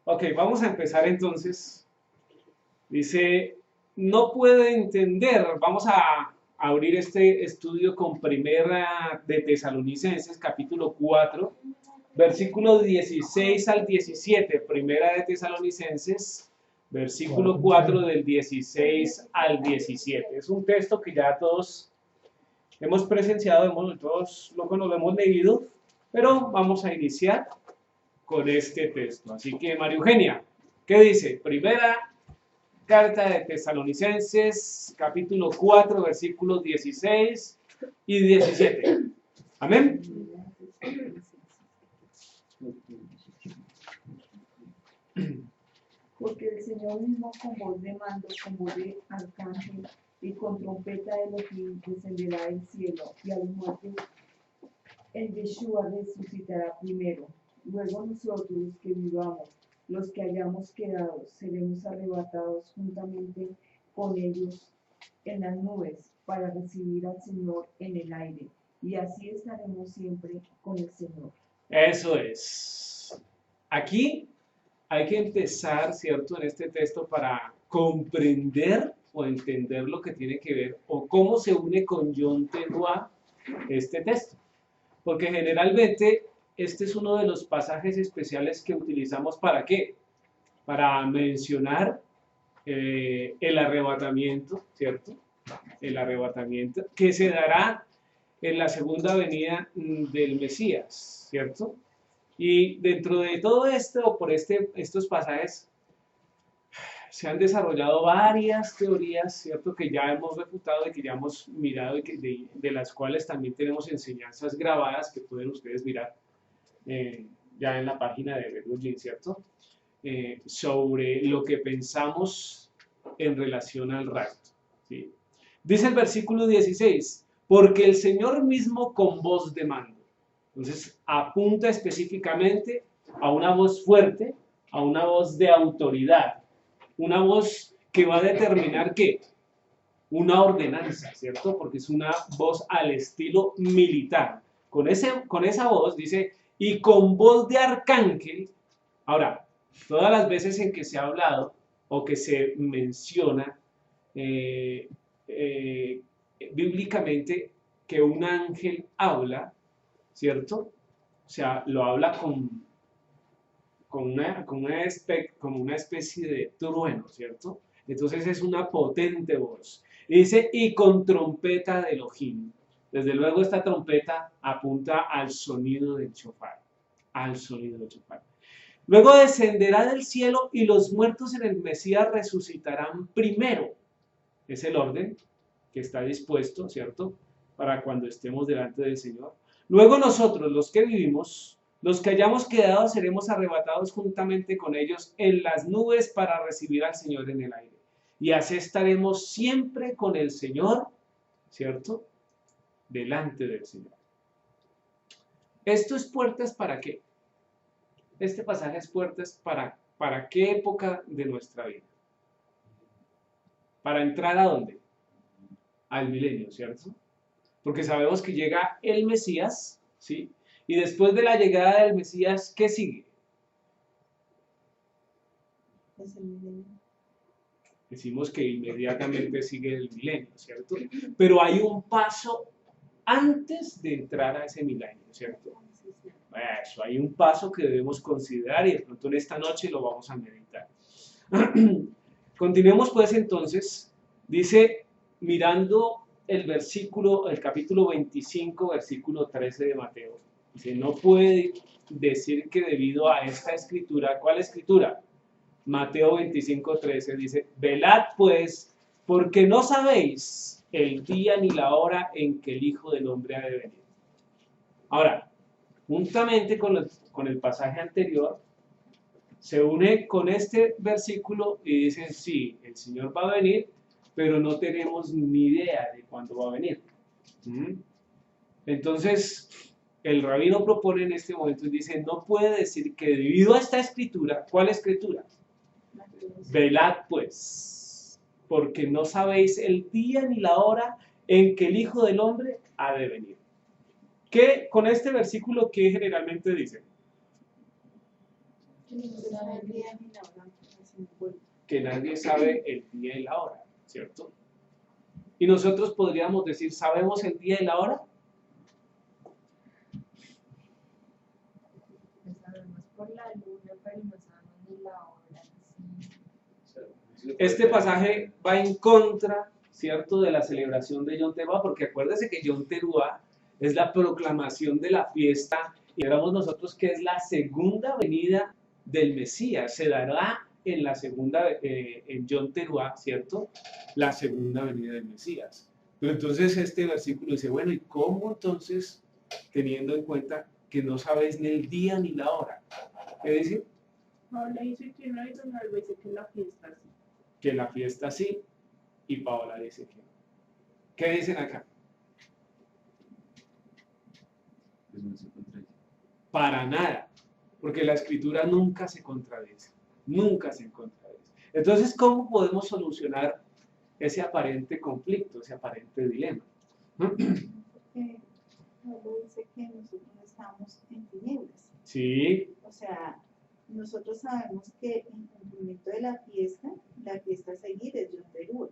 Ok, vamos a empezar entonces. Dice, no puede entender. Vamos a abrir este estudio con Primera de Tesalonicenses, capítulo 4, versículos 16 al 17. Primera de Tesalonicenses, versículo 4 del 16 al 17. Es un texto que ya todos hemos presenciado, todos lo hemos leído, pero vamos a iniciar con este texto. Así que, María Eugenia, ¿qué dice? Primera carta de Tesalonicenses, capítulo 4, versículos 16 y 17. Amén. Porque el Señor mismo con voz de mando, con voz de arcángel y con trompeta de Elohim descenderá del cielo, y a los muertos el Yeshua resucitará primero. Luego nosotros los que vivamos, los que hayamos quedado, seremos arrebatados juntamente con ellos en las nubes para recibir al Señor en el aire. Y así estaremos siempre con el Señor. Eso es. Aquí hay que empezar, ¿cierto?, en este texto para comprender o entender lo que tiene que ver o cómo se une con John Teruá este texto. Porque generalmente este es uno de los pasajes especiales que utilizamos ¿para qué? Para mencionar el arrebatamiento, ¿cierto? El arrebatamiento que se dará en la segunda venida del Mesías, ¿cierto? Y dentro de todo esto, por estos pasajes, se han desarrollado varias teorías, ¿cierto? Que ya hemos refutado y que ya hemos mirado y de las cuales también tenemos enseñanzas grabadas que pueden ustedes mirar ya en la página de Berlin, ¿cierto? Sobre lo que pensamos en relación al rapto, ¿sí? Dice el versículo 16, porque el Señor mismo con voz de mando. Entonces apunta específicamente a una voz fuerte, a una voz de autoridad, una voz que va a determinar ¿qué? Una ordenanza, ¿cierto? Porque es una voz al estilo militar. Con esa voz dice, y con voz de arcángel. Ahora, todas las veces en que se ha hablado o que se menciona eh, eh, bíblicamente que un ángel habla, ¿cierto? O sea, lo habla con una especie de trueno, ¿cierto? Entonces es una potente voz. Y dice, y con trompeta de Elohim. Desde luego esta trompeta apunta al sonido del shofar, al sonido del shofar. Luego descenderá del cielo y los muertos en el Mesías resucitarán primero. Es el orden que está dispuesto, ¿cierto? Para cuando estemos delante del Señor. Luego nosotros, los que vivimos, los que hayamos quedado, seremos arrebatados juntamente con ellos en las nubes para recibir al Señor en el aire. Y así estaremos siempre con el Señor, ¿cierto? Delante del Señor. ¿Esto es puertas para qué? Este pasaje es puertas para qué época de nuestra vida. ¿Para entrar a dónde? Al milenio, ¿cierto? Porque sabemos que llega el Mesías, ¿sí? Y después de la llegada del Mesías, ¿qué sigue? Es el milenio. Decimos que inmediatamente sigue el milenio, ¿cierto? Pero hay un paso antes de entrar a ese milenio, ¿cierto? Eso, hay un paso que debemos considerar y de pronto en esta noche lo vamos a meditar. Continuemos pues entonces, dice, mirando el versículo, el capítulo 25, versículo 13 de Mateo. Dice, no puede decir que debido a esta escritura, ¿cuál escritura? Mateo 25, 13 dice, velad pues, porque no sabéis el día ni la hora en que el Hijo del Hombre ha de venir. Ahora, juntamente con el pasaje anterior, se une con este versículo y dicen, sí, el Señor va a venir, pero no tenemos ni idea de cuándo va a venir. Entonces, el rabino propone en este momento y dice, no puede decir que debido a esta escritura, ¿cuál escritura? Velad pues, porque no sabéis el día ni la hora en que el Hijo del Hombre ha de venir. ¿Qué con este versículo qué generalmente dice? Que nadie sabe el día y la hora, ¿cierto? Y nosotros podríamos decir, ¿sabemos el día y la hora? Lo sabemos por la luna, pero no sabemos ni la hora. Sí. Este pasaje va en contra, ¿cierto?, de la celebración de Yom Teruah, porque acuérdese que Yom Teruah es la proclamación de la fiesta, y éramos nosotros que es la segunda venida del Mesías, se dará en la segunda, en Yom Teruah, ¿cierto?, la segunda venida del Mesías. Pero entonces este versículo dice, bueno, ¿y cómo entonces, teniendo en cuenta que no sabéis ni el día ni la hora? ¿Qué dice? Paola dice que no, y don Alba dice que la fiesta sí. Que la fiesta sí, y Paola dice que no. ¿Qué dicen acá? Pues no se contradice. Para nada, porque la escritura nunca se contradice, nunca se contradice. Entonces, ¿cómo podemos solucionar ese aparente conflicto, ese aparente dilema? Porque Pablo dice que nosotros no estamos en tinieblas. Sí, O sea, nosotros sabemos que en cumplimiento de la fiesta a seguir es Yom Teruah,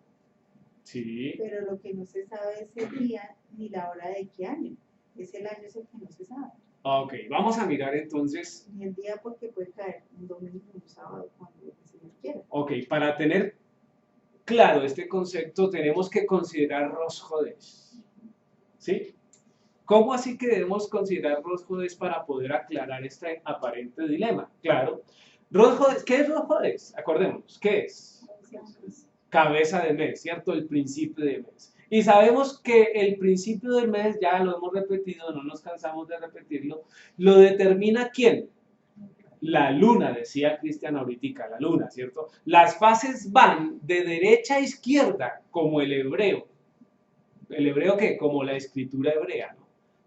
sí, pero lo que no se sabe es el día ni la hora de qué año. Es el año es el que no se sabe. ok, vamos a mirar entonces, Ni el día porque puede caer un domingo, un sábado, cuando el Señor quiera. ok, para tener claro este concepto tenemos que considerar Rosh Hodesh, ¿sí? ¿Cómo así que debemos considerar Rosh Hodesh para poder aclarar este aparente dilema? Claro, Rosh Hodesh, ¿qué es Rosh Hodesh? Acordémonos, ¿qué es? Cabeza de mes, ¿cierto? El principio de mes. Y sabemos que el principio del mes, ya lo hemos repetido, no nos cansamos de repetirlo, lo determina ¿quién? La luna, decía Cristian ahorita, la luna, ¿cierto? Las fases van de derecha a izquierda, como el hebreo. ¿El hebreo qué? Como la escritura hebrea, ¿no?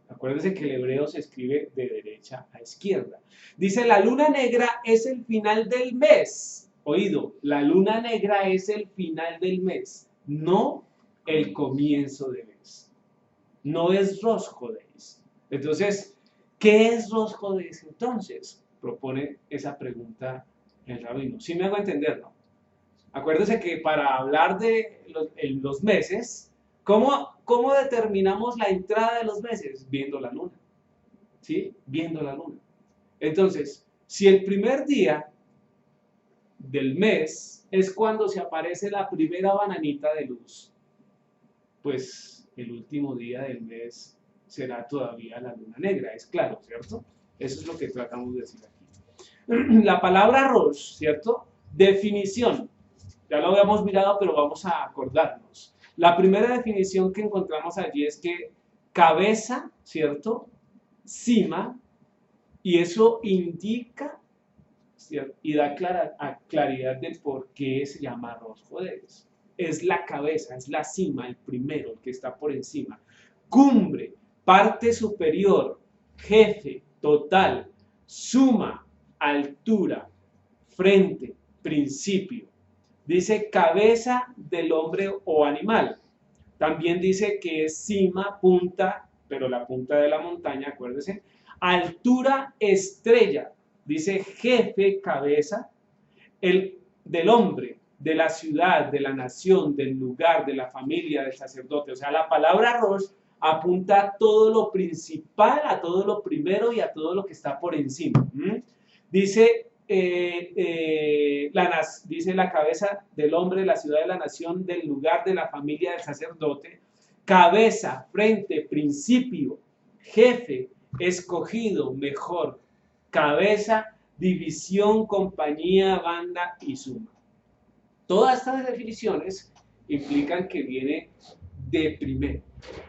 Acuérdense que el hebreo se escribe de derecha a izquierda. Dice, la luna negra es el final del mes. Oído, la luna negra es el final del mes, no el comienzo del mes. No es Rosh Hodesh. Entonces, ¿qué es Rosh Hodesh entonces? Propone esa pregunta el rabino. ¿Sí me hago entender, no? Acuérdense que para hablar de los meses, ¿cómo determinamos la entrada de los meses? Viendo la luna. ¿Sí? Viendo la luna. Entonces, si el primer día del mes es cuando se aparece la primera bananita de luz, pues el último día del mes será todavía la luna negra, es claro, ¿cierto? Eso es lo que tratamos de decir aquí. La palabra Rosh, ¿cierto? Definición. Ya lo habíamos mirado, pero vamos a acordarnos. La primera definición que encontramos allí es que cabeza, ¿cierto? Cima, y eso indica, ¿cierto?, y da claridad de por qué se llama Rosh Hodesh. Es la cabeza, es la cima, el primero, el que está por encima. Cumbre, parte superior, jefe, total, suma, altura, frente, principio. Dice cabeza del hombre o animal. También dice que es cima, punta, pero la punta de la montaña, acuérdense. Altura, estrella. Dice jefe, cabeza, del hombre, de la ciudad, de la nación, del lugar, de la familia, del sacerdote. O sea, la palabra Rosh apunta a todo lo principal, a todo lo primero y a todo lo que está por encima. Dice, dice la cabeza del hombre, la ciudad, de la nación, del lugar, de la familia, del sacerdote. Cabeza, frente, principio, jefe, escogido, mejor. Cabeza, división, compañía, banda y suma. Todas estas definiciones implican que viene de primero,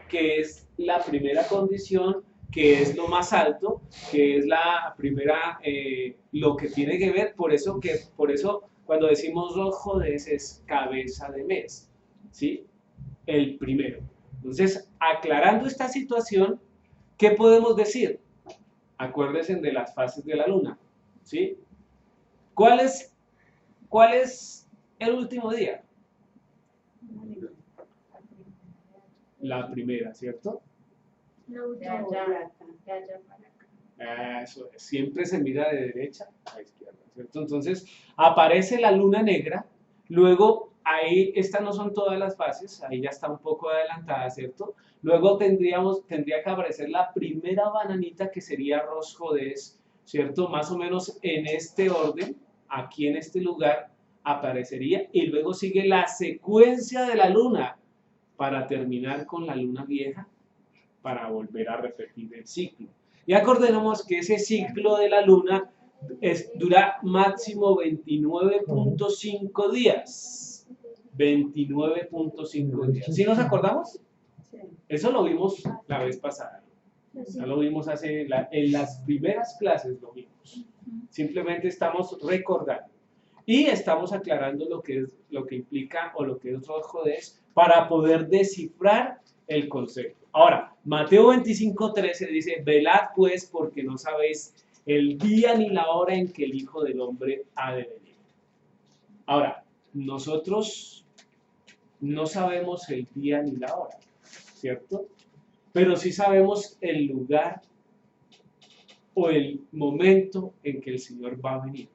que es la primera condición, que es lo más alto, que es la primera, lo que tiene que ver, por eso cuando decimos Rosh Hodesh es cabeza de mes, ¿sí? El primero. Entonces, aclarando esta situación, ¿qué podemos decir? Acuérdense de las fases de la luna, ¿sí? ¿Cuál es el último día? La primera, ¿cierto? De allá para acá. Eso es. Siempre se mira de derecha a izquierda, ¿cierto? Entonces, aparece la luna negra, luego ahí, estas no son todas las fases, ahí ya está un poco adelantada, ¿cierto? Luego tendría que aparecer la primera bananita que sería Rosh Hodesz, ¿cierto? Más o menos en este orden, aquí en este lugar aparecería, y luego sigue la secuencia de la luna para terminar con la luna vieja, para volver a repetir el ciclo. Y acordémonos que ese ciclo de la luna dura máximo 29.5 días. 29.5 días. ¿Sí nos acordamos? Sí. Eso lo vimos la vez pasada. Ya lo vimos en las primeras clases, lo vimos. Simplemente estamos recordando. Y estamos aclarando lo que implica o lo que es Rosh Hodesz para poder descifrar el concepto. Ahora, Mateo 25:13 dice, velad pues porque no sabéis el día ni la hora en que el Hijo del Hombre ha de venir. Ahora, nosotros no sabemos el día ni la hora, ¿cierto? Pero sí sabemos el lugar o el momento en que el Señor va a venir.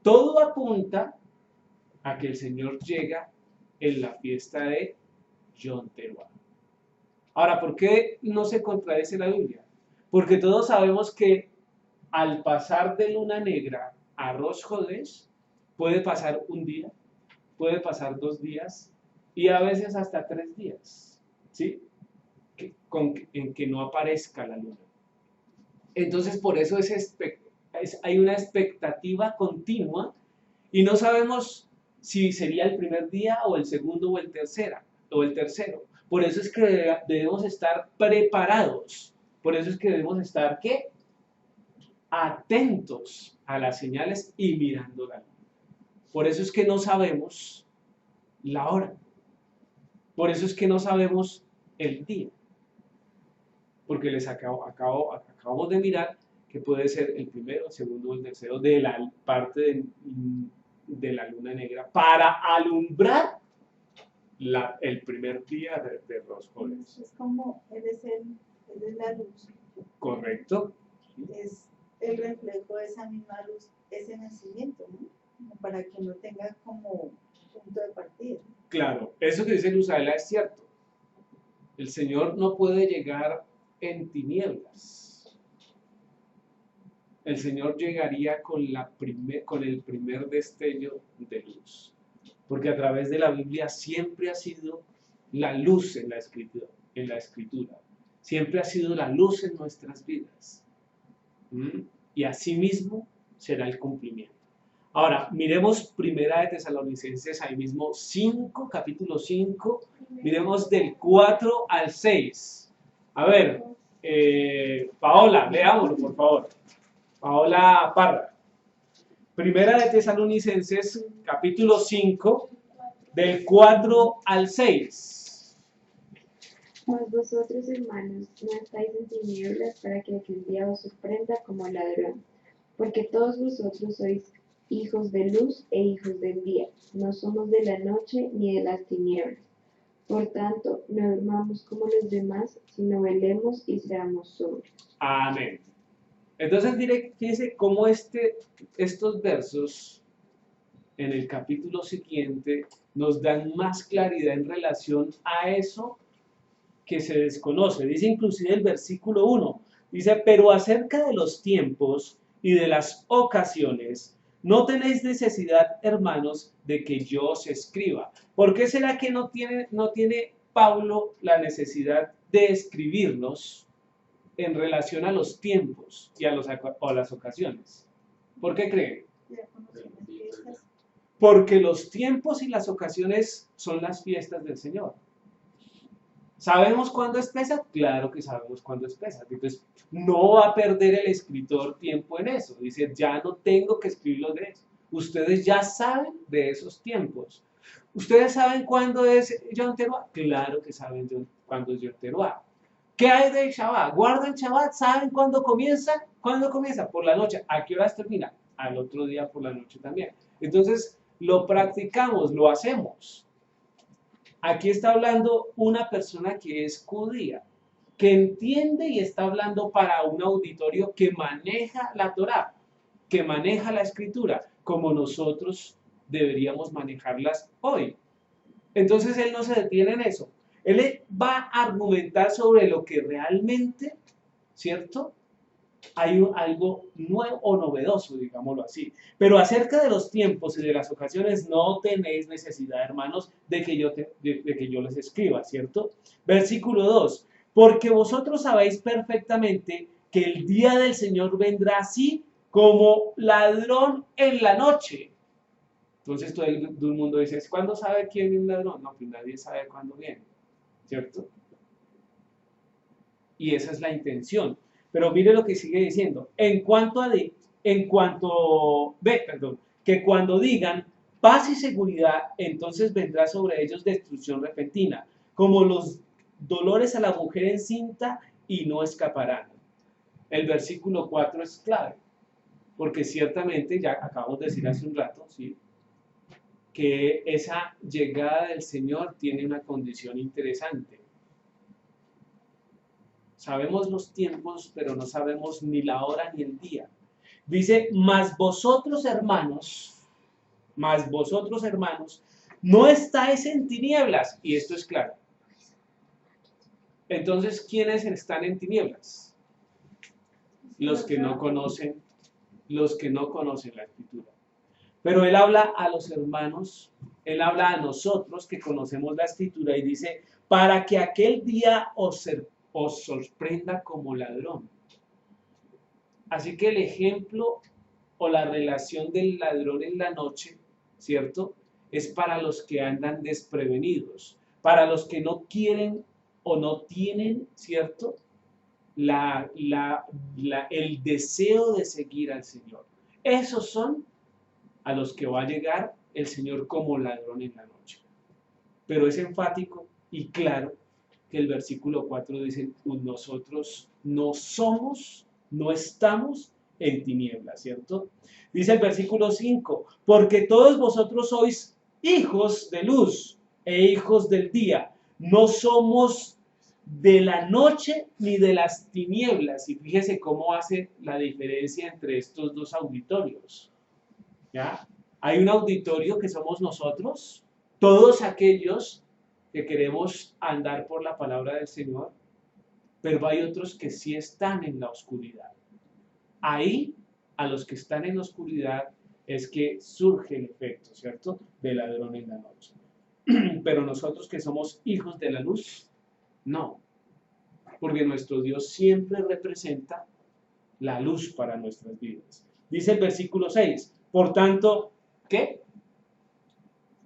Todo apunta a que el Señor llega en la fiesta de Yom Teruah. Ahora, ¿por qué no se contradice la Biblia? Porque todos sabemos que al pasar de luna negra a Rosh Hodesz puede pasar un día, puede pasar 2 días y a veces hasta 3 días, ¿sí? En que no aparezca la luna. Entonces, por eso hay una expectativa continua y no sabemos si sería el primer día o el segundo o el tercero. Por eso es que debemos estar preparados. Por eso es que debemos estar, ¿qué? Atentos a las señales y mirando la luna. Por eso es que no sabemos la hora. Por eso es que no sabemos el día. Porque les acabamos de mirar que puede ser el primero, el segundo o el tercero de la parte de la luna negra para alumbrar el primer día de Rosh Hodesz. Es como, él es la luz. ¿Correcto? Es el reflejo de esa misma luz, ese nacimiento, ¿no? Como para que uno tenga como punto de partida. Claro, eso que dice Luzaela es cierto. El Señor no puede llegar en tinieblas. El Señor llegaría con el primer destello de luz. Porque a través de la Biblia siempre ha sido la luz en la escritura. Siempre ha sido la luz en nuestras vidas. Y asimismo será el cumplimiento. Ahora, miremos Primera de Tesalonicenses, ahí mismo 5, capítulo 5, miremos del 4 al 6. A ver, Paola, leámoslo por favor. Paola Parra. Primera de Tesalonicenses, capítulo 5, del 4 al 6. Mas vosotros, hermanos, no estáis en tinieblas para que aquel día os sorprenda como ladrón, porque todos vosotros sois hijos de luz e hijos del día, no somos de la noche ni de las tinieblas. Por tanto, no durmamos como los demás, sino velemos y seamos sobrios. Amén. Entonces, fíjense cómo estos versos en el capítulo siguiente nos dan más claridad en relación a eso que se desconoce. Dice inclusive el versículo 1, dice, pero acerca de los tiempos y de las ocasiones, no tenéis necesidad, hermanos, de que yo os escriba. ¿Por qué será que no tiene Pablo la necesidad de escribirnos en relación a los tiempos y a las ocasiones? ¿Por qué creen? Ya conocen las fiestas. Porque los tiempos y las ocasiones son las fiestas del Señor. ¿Sabemos cuándo es Pesaj? Claro que sabemos cuándo es Pesaj. Entonces, no va a perder el escritor tiempo en eso. Dice, ya no tengo que escribirlo de eso. Ustedes ya saben de esos tiempos. ¿Ustedes saben cuándo es Yom Teruah? Claro que saben cuándo es Yom Teruah. ¿Qué hay de Shabbat? ¿Guardan Shabbat? ¿Saben cuándo comienza? ¿Cuándo comienza? Por la noche. ¿A qué horas termina? Al otro día por la noche también. Entonces, lo practicamos, lo hacemos. Aquí está hablando una persona que es judía, que entiende y está hablando para un auditorio que maneja la Torá. que maneja la escritura, como nosotros deberíamos manejarlas hoy. Entonces él no se detiene en eso. Él va a argumentar sobre lo que realmente, ¿cierto? Hay algo nuevo o novedoso, digámoslo así. Pero acerca de los tiempos y de las ocasiones no tenéis necesidad, hermanos, de que yo les escriba, ¿cierto? Versículo 2. Porque vosotros sabéis perfectamente que el día del Señor vendrá así como ladrón en la noche. Entonces todo el mundo dice, ¿cuándo sabe quién es un ladrón? No, pues nadie sabe cuándo viene, ¿cierto? Y esa es la intención. Pero mire lo que sigue diciendo. Que cuando digan paz y seguridad, entonces vendrá sobre ellos destrucción repentina, como los dolores a la mujer encinta, y no escaparán. El versículo 4 es clave, porque ciertamente, ya acabamos de decir hace un rato, ¿sí?, que esa llegada del Señor tiene una condición interesante. Sabemos los tiempos, pero no sabemos ni la hora ni el día. Dice, mas vosotros hermanos, no estáis en tinieblas. Y esto es claro. Entonces, ¿quiénes están en tinieblas? Los que no conocen la Escritura. Pero él habla a los hermanos, él habla a nosotros que conocemos la Escritura y dice, para que aquel día os sorprenda como ladrón. Así que el ejemplo o la relación del ladrón en la noche, ¿cierto?, es para los que andan desprevenidos, para los que no quieren o no tienen, ¿cierto?, el deseo de seguir al Señor. Esos son a los que va a llegar el Señor como ladrón en la noche. Pero es enfático y claro que el versículo 4 dice, nosotros no estamos en tinieblas, ¿cierto? Dice el versículo 5, porque todos vosotros sois hijos de luz e hijos del día, no somos de la noche ni de las tinieblas. Y fíjese cómo hace la diferencia entre estos dos auditorios. ¿Ya? Hay un auditorio que somos nosotros, todos aquellos que queremos andar por la palabra del Señor, pero hay otros que sí están en la oscuridad. Ahí, a los que están en la oscuridad, es que surge el efecto, ¿cierto?, del ladrón en la noche. Pero nosotros que somos hijos de la luz, no, porque nuestro Dios siempre representa la luz para nuestras vidas. Dice el versículo 6, por tanto, ¿qué?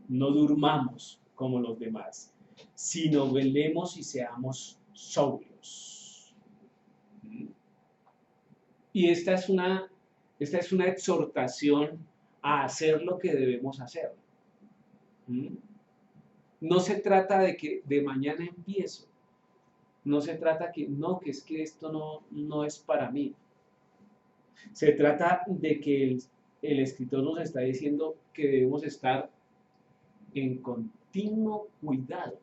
No durmamos como los demás, sino velemos y seamos sobrios. Y esta es una exhortación a hacer lo que debemos hacer. No se trata de que de mañana empiezo. No se trata que es que esto no es para mí. Se trata de que el escritor nos está diciendo que debemos estar en continuo cuidado,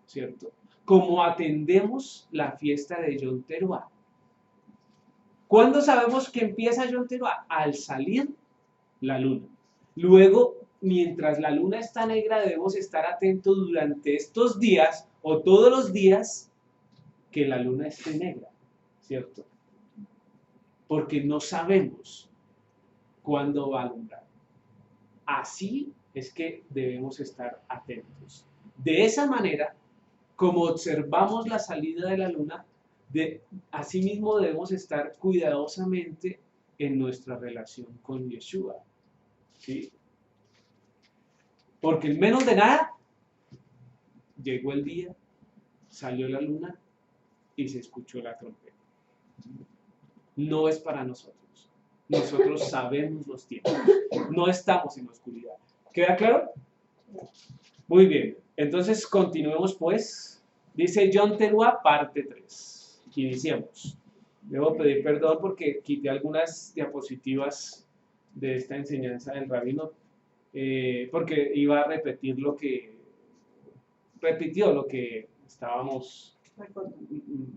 ¿cierto? Como atendemos la fiesta de Yom Teruah. ¿Cuándo sabemos que empieza Yom Teruah? Al salir la luna. Luego, mientras la luna está negra, debemos estar atentos durante estos días o todos los días que la luna esté negra, ¿cierto? Porque no sabemos cuándo va a alumbrar. Así es que debemos estar atentos. De esa manera, como observamos la salida de la luna, asimismo debemos estar cuidadosamente en nuestra relación con Yeshua, ¿sí? Porque en menos de nada, llegó el día, salió la luna y se escuchó la trompeta. No es para nosotros. Nosotros sabemos los tiempos. No estamos en la oscuridad. ¿Queda claro? Muy bien. Entonces, continuemos pues. Dice Yom Teruah, parte 3. Iniciamos. Debo pedir perdón porque quité algunas diapositivas de esta enseñanza del rabino, porque iba a repetir repitió lo que estábamos,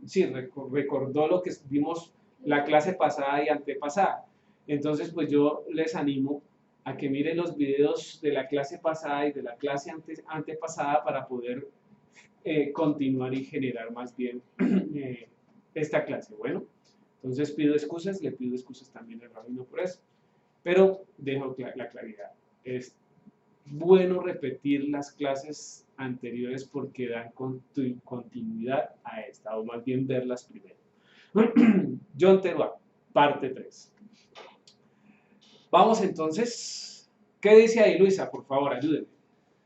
sí, recordó lo que vimos la clase pasada y antepasada. Entonces, pues yo les animo a que miren los videos de la clase pasada y de la clase antepasada para poder continuar y generar más bien esta clase. Bueno, entonces le pido excusas también al rabino por eso, pero dejo la claridad. Es bueno repetir las clases anteriores porque dan continuidad a esta, o más bien verlas primero. John Teruá, parte 3. Vamos entonces, ¿qué dice ahí Luisa? Por favor, ayúdenme.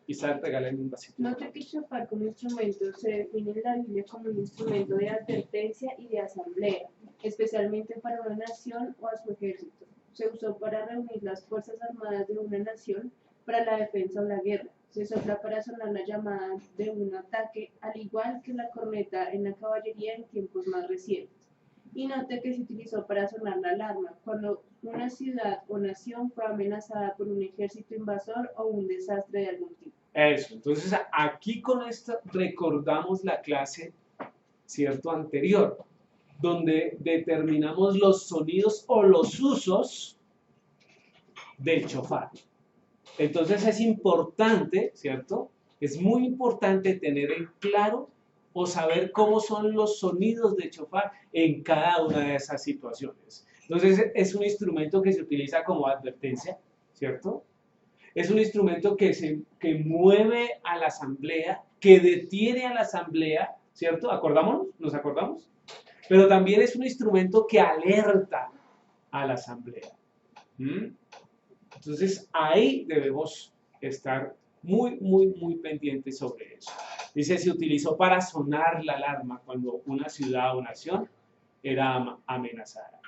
Isaac, regálame un vasito. Note que shofar como instrumento se define en la Biblia como un instrumento de advertencia y de asamblea, especialmente para una nación o a su ejército. Se usó para reunir las fuerzas armadas de una nación para la defensa o la guerra. Se sopla para sonar la llamada de un ataque, al igual que la corneta en la caballería en tiempos más recientes. Y note que se utilizó para sonar la alarma cuando una ciudad o nación fue amenazada por un ejército invasor o un desastre de algún tipo. Eso, entonces aquí con esto recordamos la clase, ¿cierto?, anterior, donde determinamos los sonidos o los usos del shofar. Entonces es importante, ¿cierto?, es muy importante tener en claro o saber cómo son los sonidos del shofar en cada una de esas situaciones. Entonces es un instrumento que se utiliza como advertencia, ¿cierto? Es un instrumento que mueve a la asamblea, que detiene a la asamblea, ¿cierto? ¿Acordámonos? ¿Nos acordamos? Pero también es un instrumento que alerta a la asamblea. Entonces ahí debemos estar muy pendientes sobre eso. Dice, se utilizó para sonar la alarma cuando una ciudad o nación era amenazada.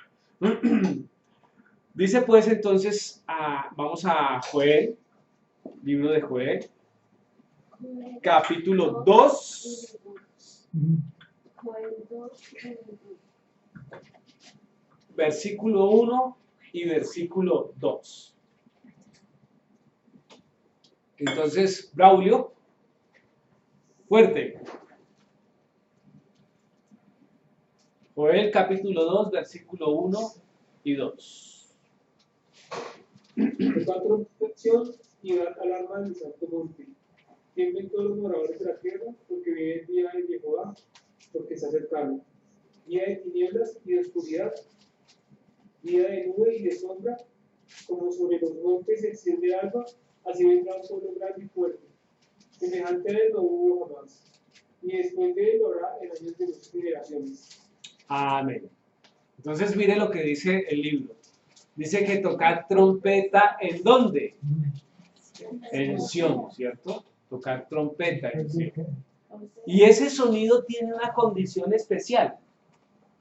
Dice pues entonces, vamos a Joel, libro de Joel, capítulo 2, versículo 1 y versículo 2. Entonces, Braulio, fuerte. Joel capítulo 2, versículo 1 y 2. Tocar trompeta y dar alarma en el santo monte. Tiemblen todos los moradores de la tierra, porque viene el día de Jehová, porque está cercano. Día de tinieblas y de oscuridad, día de nube y de sombra, como sobre los montes se extiende alba, así vendrá un pueblo grande y fuerte. Semejante a él no hubo jamás, ni después de él lo habrá en años de muchas generaciones. Amén. Entonces mire lo que dice el libro. Dice que tocar trompeta, ¿en dónde? En Sión, ¿cierto? Tocar trompeta en Sión. Y ese sonido tiene una condición especial.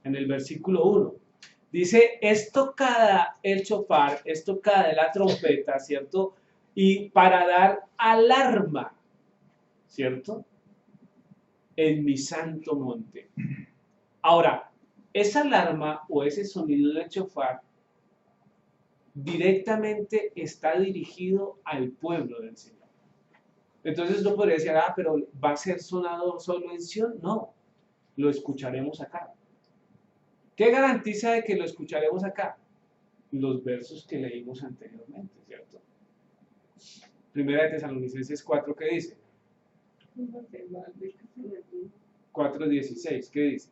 En el versículo 1. Dice, es tocada el shofar, es tocada la trompeta, ¿cierto? Y para dar alarma, ¿cierto? En mi santo monte. Ahora, esa alarma o ese sonido del shofar directamente está dirigido al pueblo del Señor. Entonces no podría decir, pero ¿va a ser sonado solo en Sion? No, lo escucharemos acá. ¿Qué garantiza de que lo escucharemos acá? Los versos que leímos anteriormente, ¿cierto? Primera de Tesalonicenses 4, ¿qué dice? 4:16, ¿qué dice?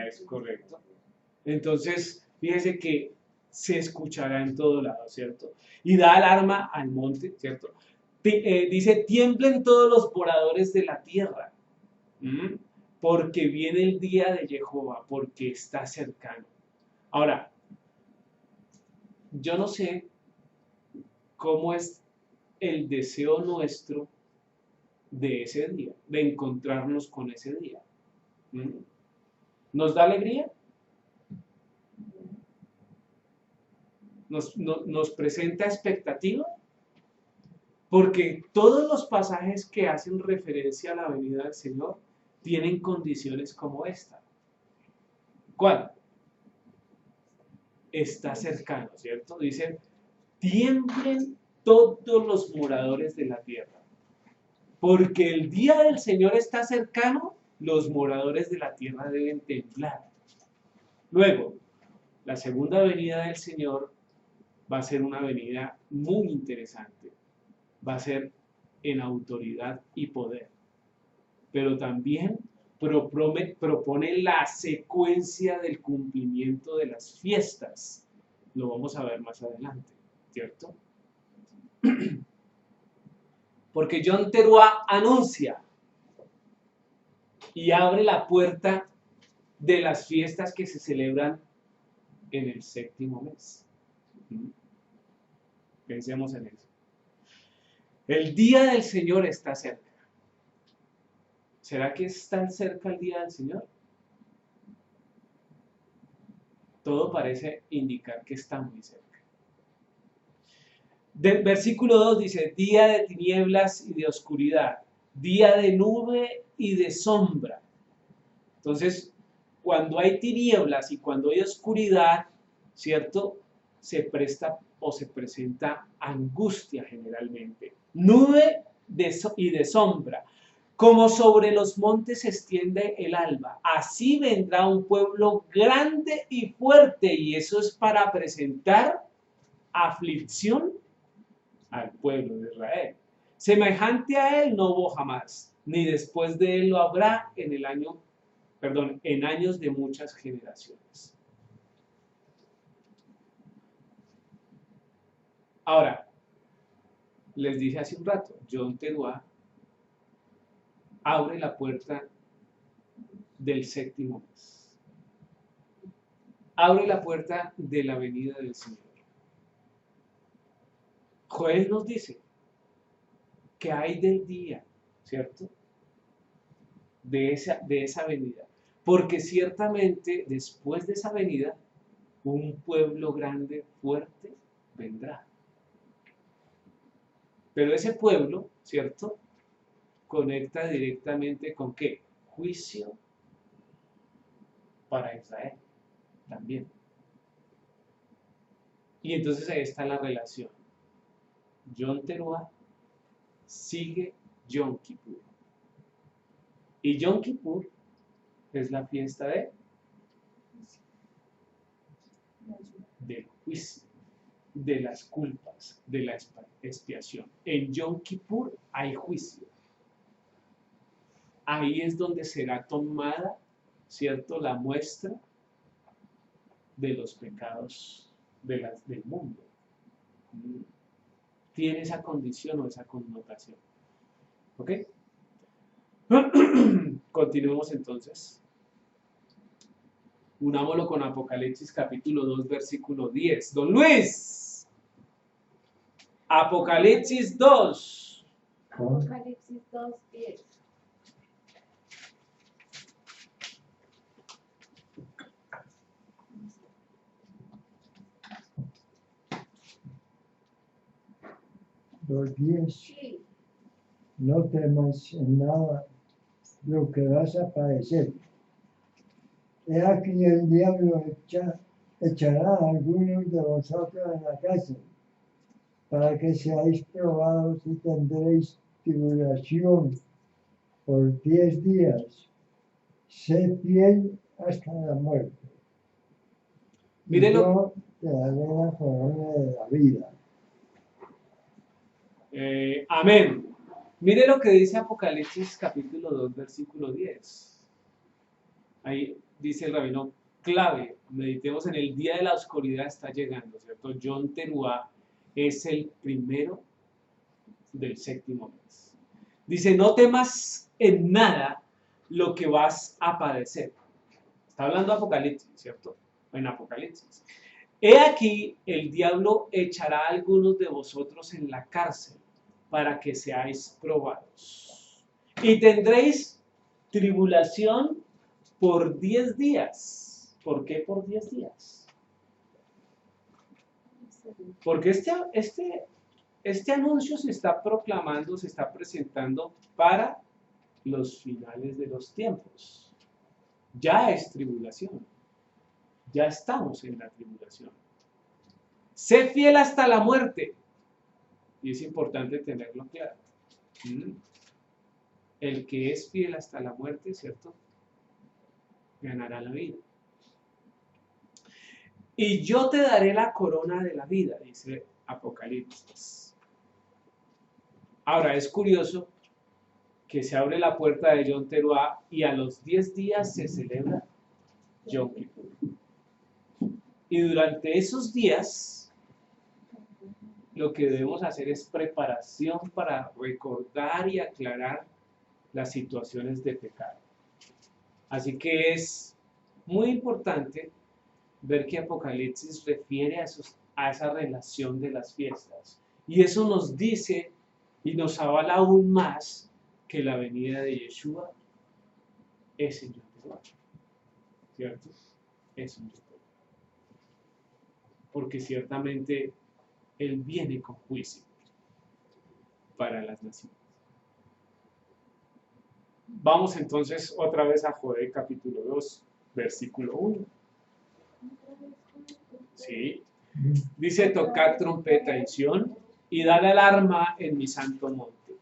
Es correcto. Entonces, fíjese que se escuchará en todo lado, ¿cierto? Y da alarma al monte, ¿cierto? Dice, tiemblen todos los moradores de la tierra, porque viene el día de Jehová, porque está cercano. Ahora, yo no sé cómo es el deseo nuestro de ese día, de encontrarnos con ese día. ¿Nos da alegría? ¿Nos presenta expectativa? Porque todos los pasajes que hacen referencia a la venida del Señor tienen condiciones como esta. ¿Cuál? Está cercano, ¿cierto? Dicen, tiemblen todos los moradores de la tierra. Porque el día del Señor está cercano, los moradores de la tierra deben temblar. Luego, la segunda venida del Señor va a ser una venida muy interesante. Va a ser en autoridad y poder. Pero también propone la secuencia del cumplimiento de las fiestas. Lo vamos a ver más adelante, ¿cierto? Porque John Teruá anuncia y abre la puerta de las fiestas que se celebran en el séptimo mes. Pensemos en eso. El día del Señor está cerca. ¿Será que es tan cerca el día del Señor? Todo parece indicar que está muy cerca. Del versículo 2 dice, día de tinieblas y de oscuridad, día de nube y de sombra. Entonces, cuando hay tinieblas y cuando hay oscuridad, ¿cierto? Se presta o se presenta angustia generalmente. Nube y de sombra. Como sobre los montes se extiende el alba, así vendrá un pueblo grande y fuerte, y eso es para presentar aflicción al pueblo de Israel. Semejante a él no hubo jamás, ni después de él lo habrá en años de muchas generaciones. Ahora, les dije hace un rato, John Teruá abre la puerta del séptimo mes. Abre la puerta de la venida del Señor. Joel nos dice que hay del día, ¿cierto? De esa venida. Porque ciertamente después de esa venida, un pueblo grande, fuerte, vendrá. Pero ese pueblo, ¿cierto? Conecta directamente con ¿qué? Juicio para Israel también. Y entonces ahí está la relación. John Teruá sigue Yom Kippur. Y Yom Kippur es la fiesta del juicio, de las culpas, de la expiación. En Yom Kippur hay juicio. Ahí es donde será tomada, ¿cierto?, la muestra de los pecados del mundo. Tiene esa condición o esa connotación. ¿Ok? Continuemos entonces. Unámoslo con Apocalipsis capítulo 2, versículo 10. Don Luis. Apocalipsis 2. Apocalipsis 2, 10. Los 10. Sí. No temas en nada lo que vas a padecer. He aquí el diablo echará a algunos de vosotros en la cárcel, para que seáis probados y tendréis tribulación por 10 días. Sé fiel hasta la muerte. Mírelo. Yo te daré la corona de la vida. Amén. Mire lo que dice Apocalipsis capítulo 2, versículo 10. Ahí dice el rabino clave, meditemos en el día de la oscuridad está llegando, ¿cierto? John Teruá es el primero del séptimo mes. Dice, no temas en nada lo que vas a padecer. Está hablando de Apocalipsis, ¿cierto? En Apocalipsis. He aquí, el diablo echará a algunos de vosotros en la cárcel para que seáis probados. Y tendréis tribulación por 10 días. ¿Por qué por 10 días? Porque este anuncio se está proclamando, se está presentando para los finales de los tiempos. Ya es tribulación. Ya estamos en la tribulación. Sé fiel hasta la muerte. Y es importante tenerlo claro. El que es fiel hasta la muerte, ¿cierto?, ganará la vida. y yo te daré la corona de la vida, dice Apocalipsis. Ahora, es curioso que se abre la puerta de Yom Teruah y a los 10 días se celebra Yom Kippur. Y durante esos días, lo que debemos hacer es preparación para recordar y aclarar las situaciones de pecado. Así que es muy importante ver que Apocalipsis refiere a esa relación de las fiestas. Y eso nos dice y nos avala aún más que la venida de Yeshua es en Yom Teruah, ¿cierto? Es en Yom Teruah. Porque ciertamente Él viene con juicio para las naciones. Vamos entonces otra vez a Joel capítulo 2, versículo 1. ¿Sí? Dice: tocad trompeta en Sión y dad alarma en mi santo monte.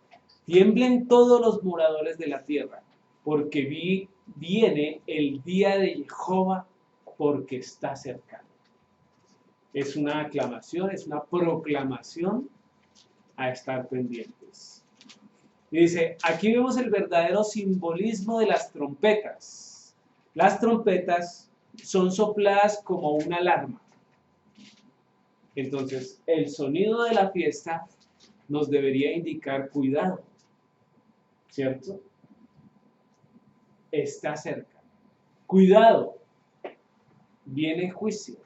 Tiemblen todos los moradores de la tierra, porque viene el día de Jehová, porque está cercano. Es una aclamación, es una proclamación a estar pendientes. Y dice, aquí vemos el verdadero simbolismo de las trompetas. Las trompetas son sopladas como una alarma. Entonces, el sonido de la fiesta nos debería indicar cuidado, ¿cierto? Está cerca. Cuidado, viene juicio.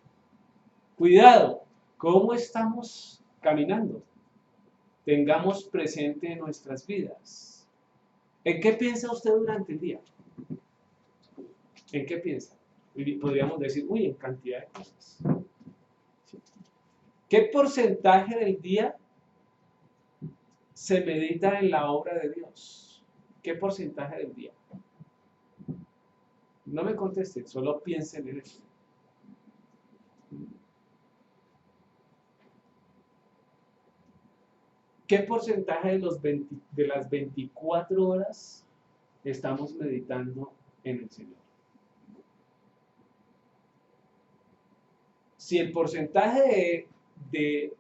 Cuidado, ¿cómo estamos caminando? Tengamos presente en nuestras vidas. ¿En qué piensa usted durante el día? ¿En qué piensa? Podríamos decir, uy, en cantidad de cosas. ¿Qué porcentaje del día se medita en la obra de Dios? ¿Qué porcentaje del día? No me contesten, solo piensen en eso. ¿Qué porcentaje de las 24 horas estamos meditando en el Señor? Si el porcentaje de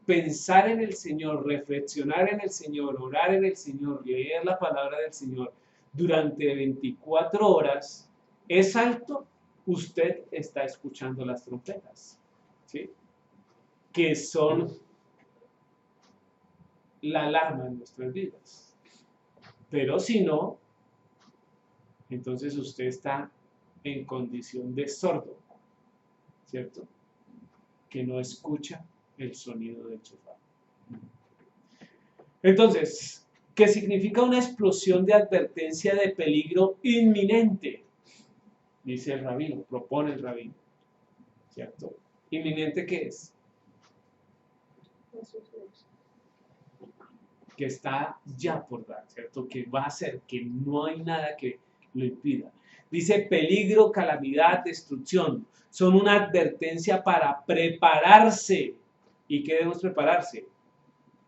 pensar en el Señor, reflexionar en el Señor, orar en el Señor, leer la palabra del Señor durante 24 horas es alto, usted está escuchando las trompetas, ¿sí? Que son la alarma en nuestras vidas. Pero si no, entonces usted está en condición de sordo, ¿cierto? Que no escucha el sonido del shofar. Entonces, ¿qué significa una explosión de advertencia de peligro inminente? Dice el rabino, propone el rabino, ¿cierto? ¿Inminente qué es? Que está ya por dar, ¿cierto? Que va a ser, que no hay nada que lo impida. Dice peligro, calamidad, destrucción. Son una advertencia para prepararse. ¿Y qué debemos prepararse?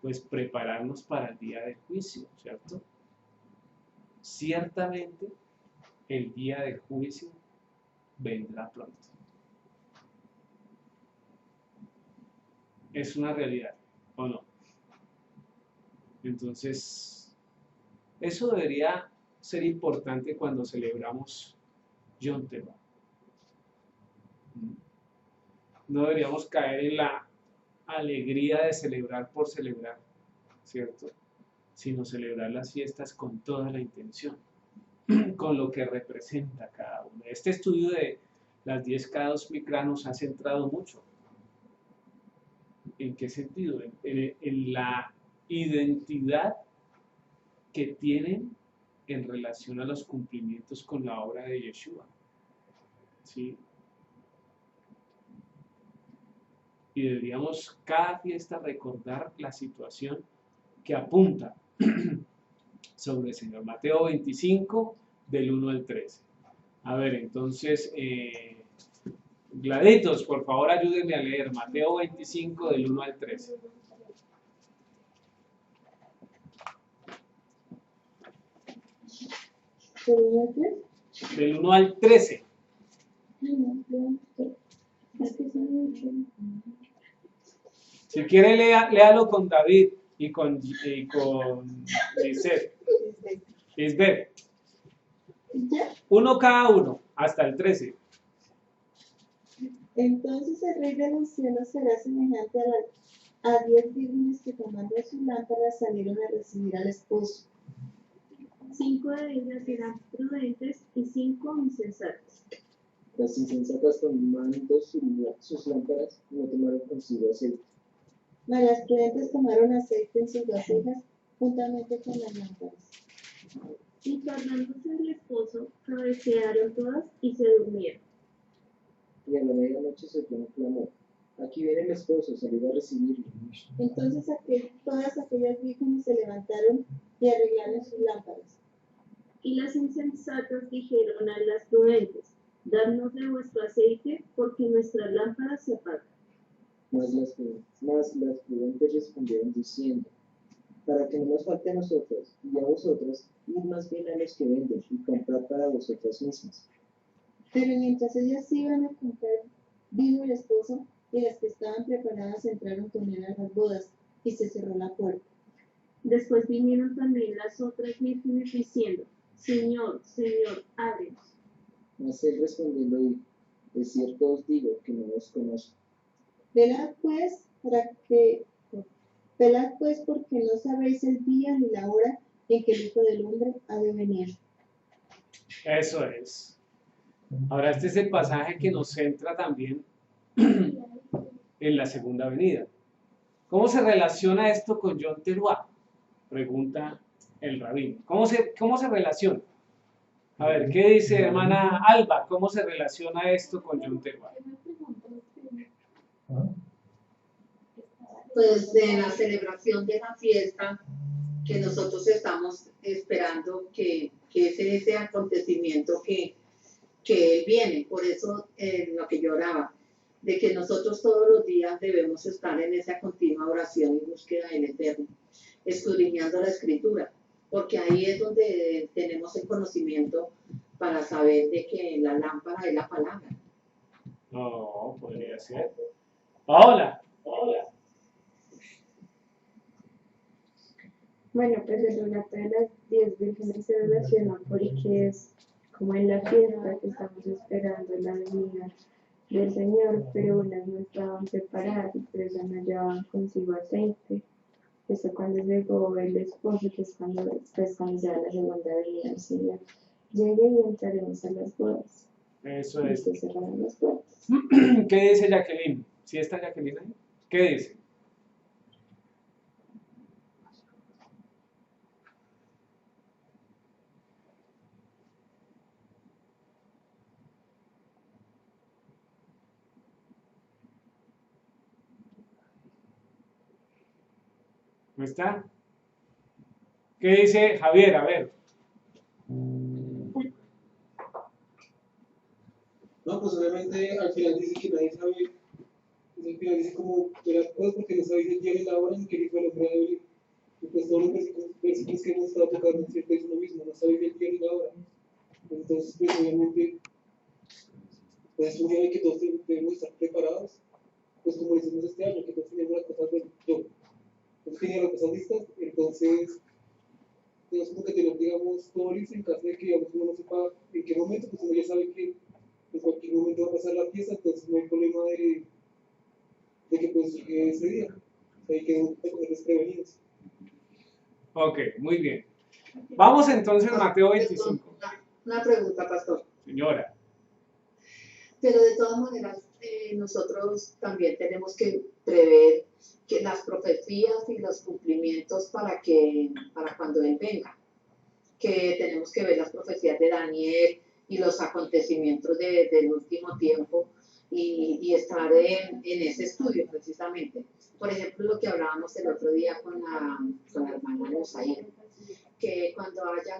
Pues prepararnos para el día del juicio, ¿cierto? Ciertamente el día del juicio vendrá pronto. Es una realidad, ¿o no? Entonces, eso debería ser importante cuando celebramos Yom Teruah. No deberíamos caer en la alegría de celebrar por celebrar, ¿cierto? Sino celebrar las fiestas con toda la intención, con lo que representa cada una. Este estudio de las 10 Kados Mikra nos ha centrado mucho. ¿En qué sentido? En la identidad que tienen en relación a los cumplimientos con la obra de Yeshua, ¿sí? Y deberíamos cada fiesta recordar la situación que apunta sobre el Señor. Mateo 25, del 1 al 13. A ver, entonces, Gladitos, por favor ayúdenme a leer Mateo 25, del 1 al 13. Del 1 al 13. Es que es mucho. Si quiere, léalo con David y con Lisette. Lisbeth. Uno cada uno, hasta el 13. Entonces el rey de los cielos será semejante a 10 vírgenes que tomando sus lámparas salieron a recibir al esposo. 5 de ellas eran prudentes y 5 insensatas. Las insensatas tomando sus lámparas no tomaron consigo aceite. Mas las prudentes tomaron aceite en sus vasijas juntamente con las lámparas. Y tornándose el esposo, cabecearon todas y se durmieron. Y a la medianoche se oyó un clamor. Aquí viene el esposo, salid a recibirlo. Entonces todas aquellas vírgenes se levantaron y arreglaron sus lámparas. Y las insensatas dijeron a las prudentes, dadnos de vuestro aceite, porque nuestras lámparas se apagan. Mas las prudentes respondieron diciendo, para que no nos falte a nosotros y a vosotros, id más bien a los que venden y comprad para vosotras mismas. Pero mientras ellas iban a comprar, vino el esposo, y las que estaban preparadas entraron con él a las bodas, y se cerró la puerta. Después vinieron también las otras vírgenes diciendo, Señor, Señor, ábrenos. Mas él respondiendo dijo, de cierto os digo que no os conozco. Velad pues, porque no sabéis el día ni la hora en que el Hijo del Hombre ha de venir. Eso es. Ahora este es el pasaje que nos centra también en la segunda venida. ¿Cómo se relaciona esto con Yom Teruah? Pregunta el rabino. ¿Cómo se relaciona? A ver, ¿qué dice hermana Alba? ¿Cómo se relaciona esto con Yom Teruah? Pues de la celebración de la fiesta que nosotros estamos esperando que es ese acontecimiento que viene. Por eso lo que yo oraba, de que nosotros todos los días debemos estar en esa continua oración y búsqueda del Eterno, escudriñando la Escritura, porque ahí es donde tenemos el conocimiento para saber de que la lámpara es la palabra. No, podría ser. Hola. Bueno, pues el relato de las 10 vírgenes se relaciona porque es como en la fiesta que estamos esperando la venida del Señor, pero unas no estaban preparadas y por eso no llevaban consigo aceite. Eso cuando llegó el esposo, que es cuando ya la segunda venida del Señor. Llegue y entraremos a las bodas. Eso Y es. se cerrarán las puertas. ¿Qué dice Jacqueline? ¿Sí está Jacqueline ahí? ¿Qué dice? ¿No está? ¿Qué dice Javier? A ver. No, pues obviamente al final dice que nadie sabe, al final dice como de las cosas porque no sabéis el día ni la hora en que el Hijo del Hombre ha de venir. Y pues todos los versículos que hemos estado tocando siempre es lo mismo, no sabéis el día ni la hora. Entonces, pues obviamente, pues es un día en que todos debemos estar preparados, pues como decimos este año, que todos teníamos las cosas, bueno, yo tenía las cosas listas, entonces tenemos como que tener, digamos, todo listo en caso de que digamos, uno no sepa en qué momento, pues uno ya sabe que en cualquier momento va a pasar la fiesta, entonces no hay problema de que pues llegue ese día. O sea, hay que coger desprevenidos. Ok, muy bien. Vamos entonces a Mateo 25. Una pregunta, pastor. Señora. Pero de todas maneras, nosotros también tenemos que prever que las profecías y los cumplimientos para cuando Él venga, que tenemos que ver las profecías de Daniel y los acontecimientos del último tiempo y estar en ese estudio precisamente. Por ejemplo, lo que hablábamos el otro día con la hermana Luzair, que cuando haya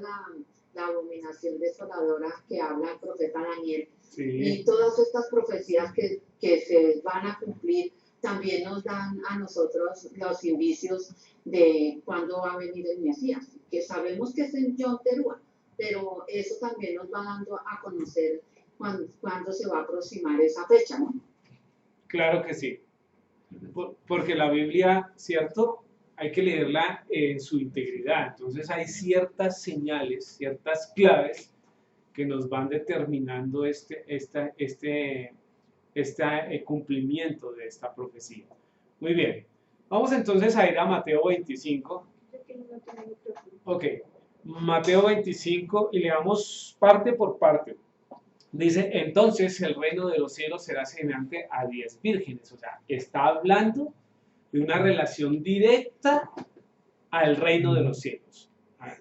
la abominación desoladora que habla el profeta Daniel, sí, y todas estas profecías que se van a cumplir, también nos dan a nosotros los indicios de cuándo va a venir el Mesías, que sabemos que es en Yom Teruah, pero eso también nos va dando a conocer cuándo se va a aproximar esa fecha, ¿no? Claro que sí. Porque la Biblia, ¿cierto? Hay que leerla en su integridad. Entonces hay ciertas señales, ciertas claves que nos van determinando este cumplimiento de esta profecía. Muy bien. Vamos entonces a ir a Mateo 25. Ok. Mateo 25 y leamos parte por parte. Dice, entonces el reino de los cielos será semejante a 10 vírgenes. O sea, está hablando de una relación directa al reino de los cielos.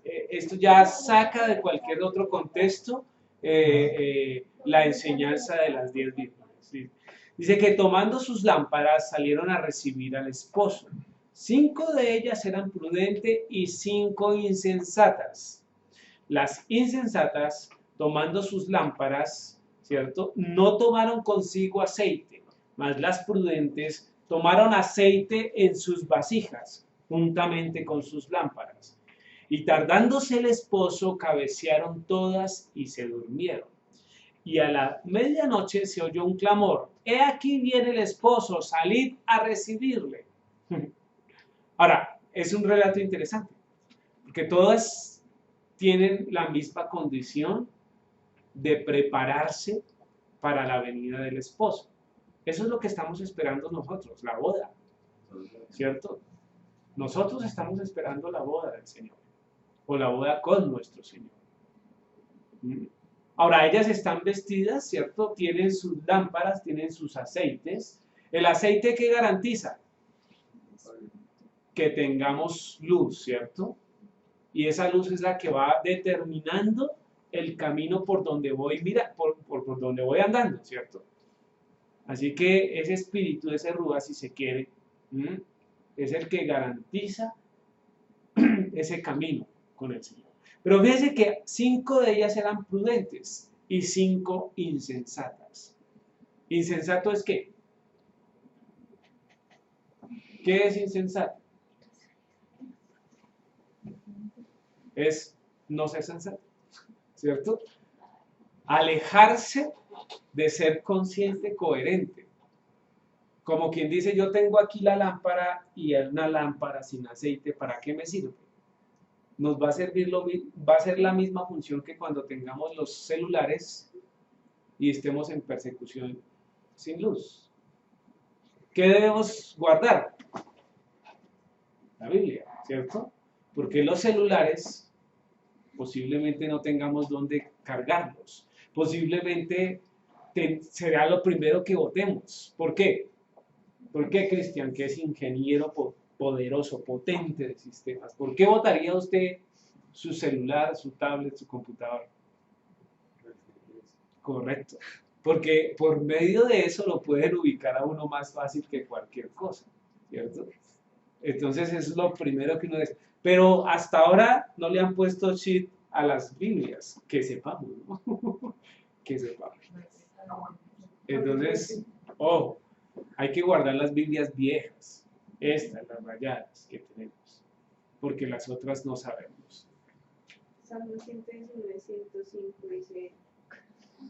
Esto ya saca de cualquier otro contexto la enseñanza de las 10 vírgenes. ¿Sí? Dice que tomando sus lámparas salieron a recibir al esposo. 5 de ellas eran prudentes y 5 insensatas. Las insensatas, tomando sus lámparas, ¿cierto?, no tomaron consigo aceite, mas las prudentes tomaron aceite en sus vasijas, juntamente con sus lámparas. Y tardándose el esposo, cabecearon todas y se durmieron. Y a la medianoche se oyó un clamor: «He aquí viene el esposo, salid a recibirle». Ahora, es un relato interesante, porque todas tienen la misma condición de prepararse para la venida del esposo. Eso es lo que estamos esperando nosotros, la boda, ¿cierto? Nosotros estamos esperando la boda del Señor, o la boda con nuestro Señor. Ahora, ellas están vestidas, ¿cierto? Tienen sus lámparas, tienen sus aceites. ¿El aceite qué garantiza? Que tengamos luz, ¿cierto? Y esa luz es la que va determinando el camino por donde voy, mira, por donde voy andando, ¿cierto? Así que ese espíritu, ese Ruach, si se quiere, es el que garantiza ese camino con el Señor. Pero fíjense que 5 de ellas eran prudentes y 5 insensatas. ¿Insensato es qué? ¿Qué es insensato? Es no ser sensato, ¿cierto? Alejarse de ser consciente, coherente. Como quien dice, yo tengo aquí la lámpara y es una lámpara sin aceite, ¿para qué me sirve? Nos va a servir va a ser la misma función que cuando tengamos los celulares y estemos en persecución sin luz. ¿Qué debemos guardar? La Biblia, ¿cierto? Porque los celulares posiblemente no tengamos dónde cargarlos. Posiblemente será lo primero que votemos. ¿Por qué? ¿Por qué, Cristian, que es ingeniero poderoso, potente de sistemas? ¿Por qué votaría usted su celular, su tablet, su computador? Correcto. Porque por medio de eso lo pueden ubicar a uno más fácil que cualquier cosa, ¿cierto? Entonces eso es lo primero que uno dice. Pero hasta ahora no le han puesto chip a las Biblias, que sepamos, ¿no? Que sepamos. Entonces, hay que guardar las Biblias viejas, estas, las rayadas que tenemos, porque las otras no sabemos. Salmo 119, 105 dice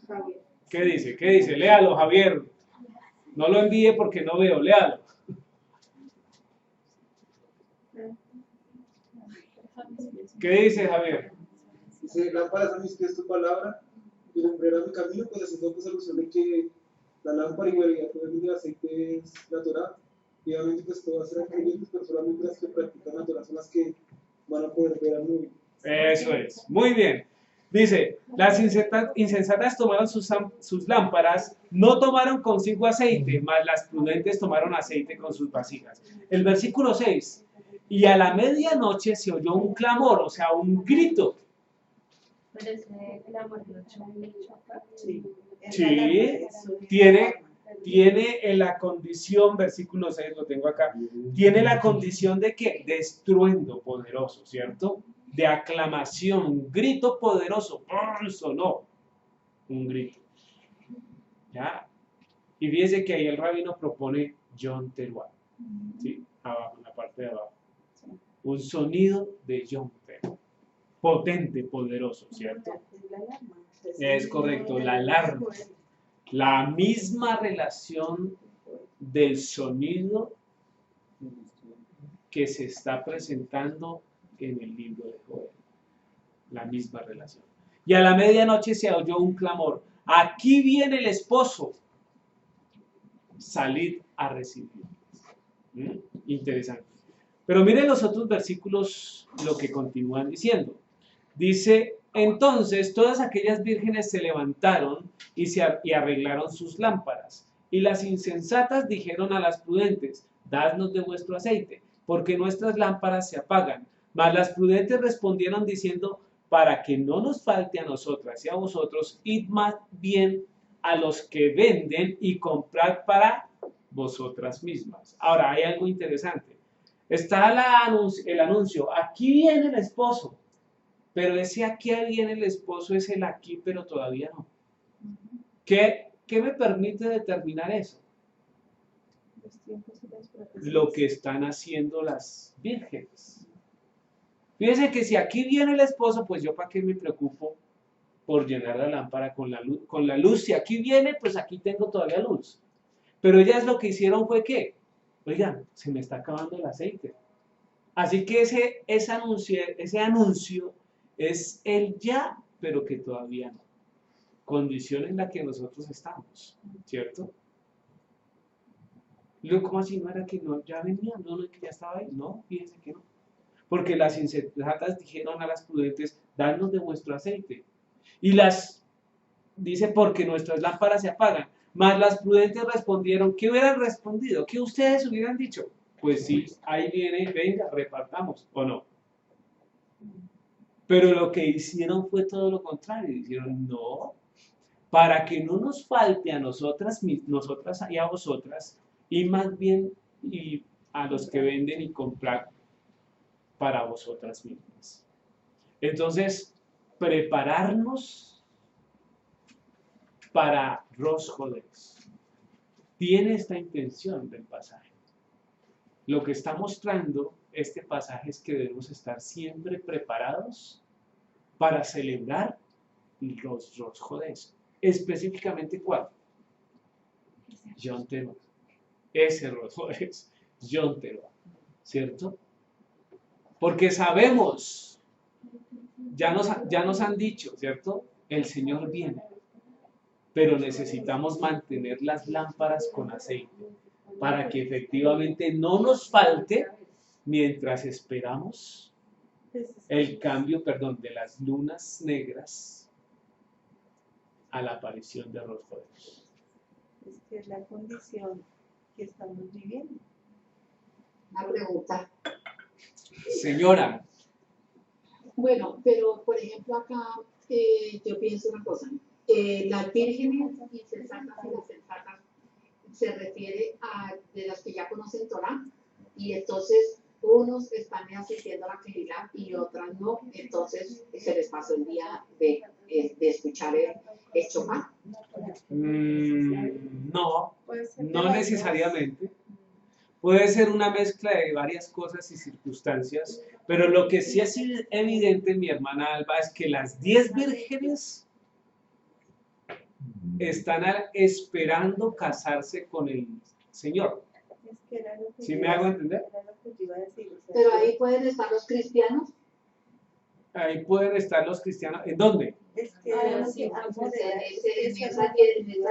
Javier. ¿Qué dice? ¿Qué dice? Léalo, Javier. No lo envíe porque no veo, léalo. ¿Qué dice, Javier? Dice, lámparas a mis pies tu palabra y lumbrera mi camino, pues haciendo pues alusión de que la lámpara y variedad de aceite es la Torah. Y obviamente pues todas serán creyentes, pero solamente las que practican la Torah son las que van a poder ver al novio. Eso es, muy bien. Dice, las insensatas tomaron sus lámparas, no tomaron consigo aceite, mas las prudentes tomaron aceite con sus vasijas. El versículo 6, y a la medianoche se oyó un clamor, o sea, un grito. Pero ese clamor lo echó mucho acá. Sí, tiene en la condición, versículo 6, lo tengo acá, tiene la condición de que de estruendo poderoso, ¿cierto? De aclamación, un grito poderoso, sonó un grito. ¿Ya? Y fíjese que ahí el rabino propone John Teruah, ¿sí? Abajo, en la parte de abajo. Un sonido de John Teruah. Potente, poderoso, ¿cierto? Es correcto, la alarma. La misma relación del sonido que se está presentando en el libro de Joel. La misma relación. Y a la medianoche se oyó un clamor: aquí viene el esposo, salid a recibirlo. Interesante. Pero miren los otros versículos, lo que continúan diciendo. Dice: entonces todas aquellas vírgenes se levantaron y arreglaron sus lámparas. Y las insensatas dijeron a las prudentes: dadnos de vuestro aceite, porque nuestras lámparas se apagan. Mas las prudentes respondieron diciendo: para que no nos falte a nosotras y a vosotros, id más bien a los que venden y comprad para vosotras mismas. Ahora, hay algo interesante. Está el anuncio: aquí viene el esposo. Pero ese aquí viene el esposo es el aquí, pero todavía no. ¿Qué me permite determinar eso? Los tiempos y las profecías. Lo que están haciendo las vírgenes. Fíjense que si aquí viene el esposo, pues yo para qué me preocupo por llenar la lámpara con la luz. Si aquí viene, pues aquí tengo todavía luz. Pero ellas lo que hicieron fue que, oigan, se me está acabando el aceite. Así que ese anuncio es el ya, pero que todavía no. Condición en la que nosotros estamos, ¿cierto? Luego, ¿cómo así? ¿No era que no, ya venía? ¿No, que ya estaba ahí? No, fíjense que no. Porque las insensatas dijeron a las prudentes: danos de vuestro aceite. Y dice: porque nuestras lámparas se apagan. Mas las prudentes respondieron: ¿qué hubieran respondido? ¿Qué ustedes hubieran dicho? Pues sí, ahí viene, venga, repartamos, ¿o no? Pero lo que hicieron fue todo lo contrario. Dijeron: no, para que no nos falte a nosotras y a vosotras, y más bien y a los que venden y compran para vosotras mismas. Entonces, prepararnos para Rosh Chodesh. Tiene esta intención del pasaje. Lo que está mostrando este pasaje es que debemos estar siempre preparados para celebrar los Rosh Chodesh. Específicamente, ¿cuál? Yom Teruah. Ese Rosh Chodesh, Yom Teruah, ¿cierto? Porque sabemos, ya nos han dicho, ¿cierto? El Señor viene, pero necesitamos mantener las lámparas con aceite para que efectivamente no nos falte mientras esperamos el cambio, de las lunas negras a la aparición de Rosh Chodesh. Es que es la condición que estamos viviendo. Una pregunta. Señora. Bueno, pero por ejemplo acá yo pienso una cosa. Las vírgenes insensatas y las sensatas se refiere a de las que ya conocen Torah, y entonces unos están asistiendo a la Kehilá y otras no, entonces se les pasó el día de escuchar el shofar. No, no necesariamente. Puede ser una mezcla de varias cosas y circunstancias, pero lo que sí es evidente, mi hermana Alba, es que las 10 vírgenes están esperando casarse con el Señor. ¿Sí me hago entender? Pero ahí pueden estar los cristianos. Ahí pueden estar los cristianos. ¿En dónde? En esas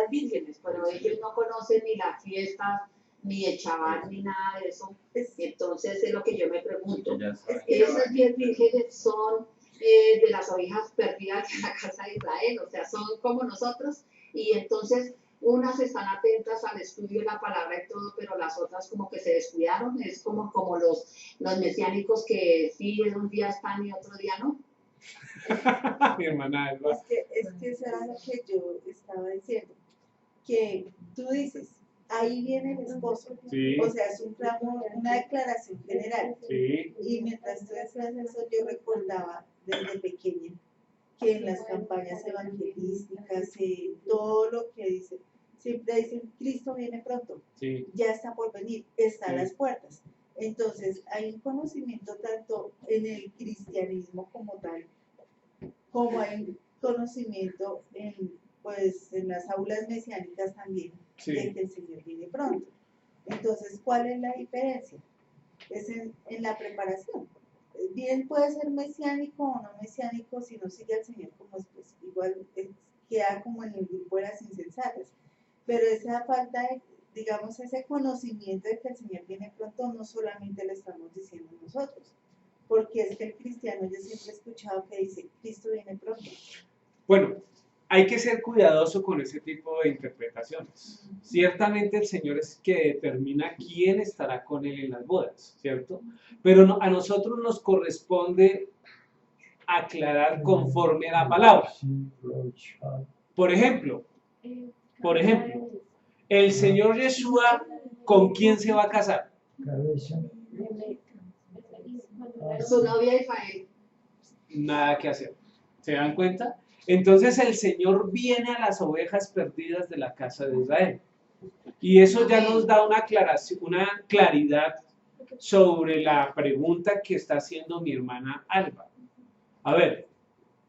vírgenes, pero ellos no conocen ni las fiestas, ni el Shabbat, ni nada de eso. Entonces es lo que yo me pregunto. Esas 10 vírgenes son de las ovejas perdidas de la casa de Israel, o sea, son como nosotros, y entonces unas están atentas al estudio de la palabra y todo, pero las otras como que se descuidaron. Es como los mesiánicos que sí, un día están y otro día no. Mi hermana Alba. Es que eso era lo que yo estaba diciendo, que tú dices, ahí viene el esposo, sí. O sea, es una declaración general, sí. Y mientras tú decías eso, yo recordaba desde pequeña que en las campañas evangelísticas, todo lo que dicen, siempre dicen: Cristo viene pronto, sí. Ya está por venir, está a las puertas. Entonces hay un conocimiento tanto en el cristianismo como tal, como hay un conocimiento en las aulas mesiánicas también, sí. de que el Señor viene pronto. Entonces, ¿cuál es la diferencia? Es en la preparación. Bien puede ser mesiánico o no mesiánico, si no sigue al Señor como es, pues igual queda como en el grupo de las insensatas. Pero esa falta de, digamos, ese conocimiento de que el Señor viene pronto, no solamente lo estamos diciendo nosotros, porque es que el cristiano, yo siempre he escuchado que dice, Cristo viene pronto. Bueno, hay que ser cuidadoso con ese tipo de interpretaciones. Ciertamente el Señor es que determina quién estará con Él en las bodas, ¿cierto? Pero a nosotros nos corresponde aclarar conforme a la palabra. Por ejemplo, el Señor Yeshua, ¿con quién se va a casar? Su novia Israel. Nada que hacer. ¿Se dan cuenta? Entonces el Señor viene a las ovejas perdidas de la casa de Israel. Y eso ya nos da una aclaración, una claridad sobre la pregunta que está haciendo mi hermana Alba. A ver,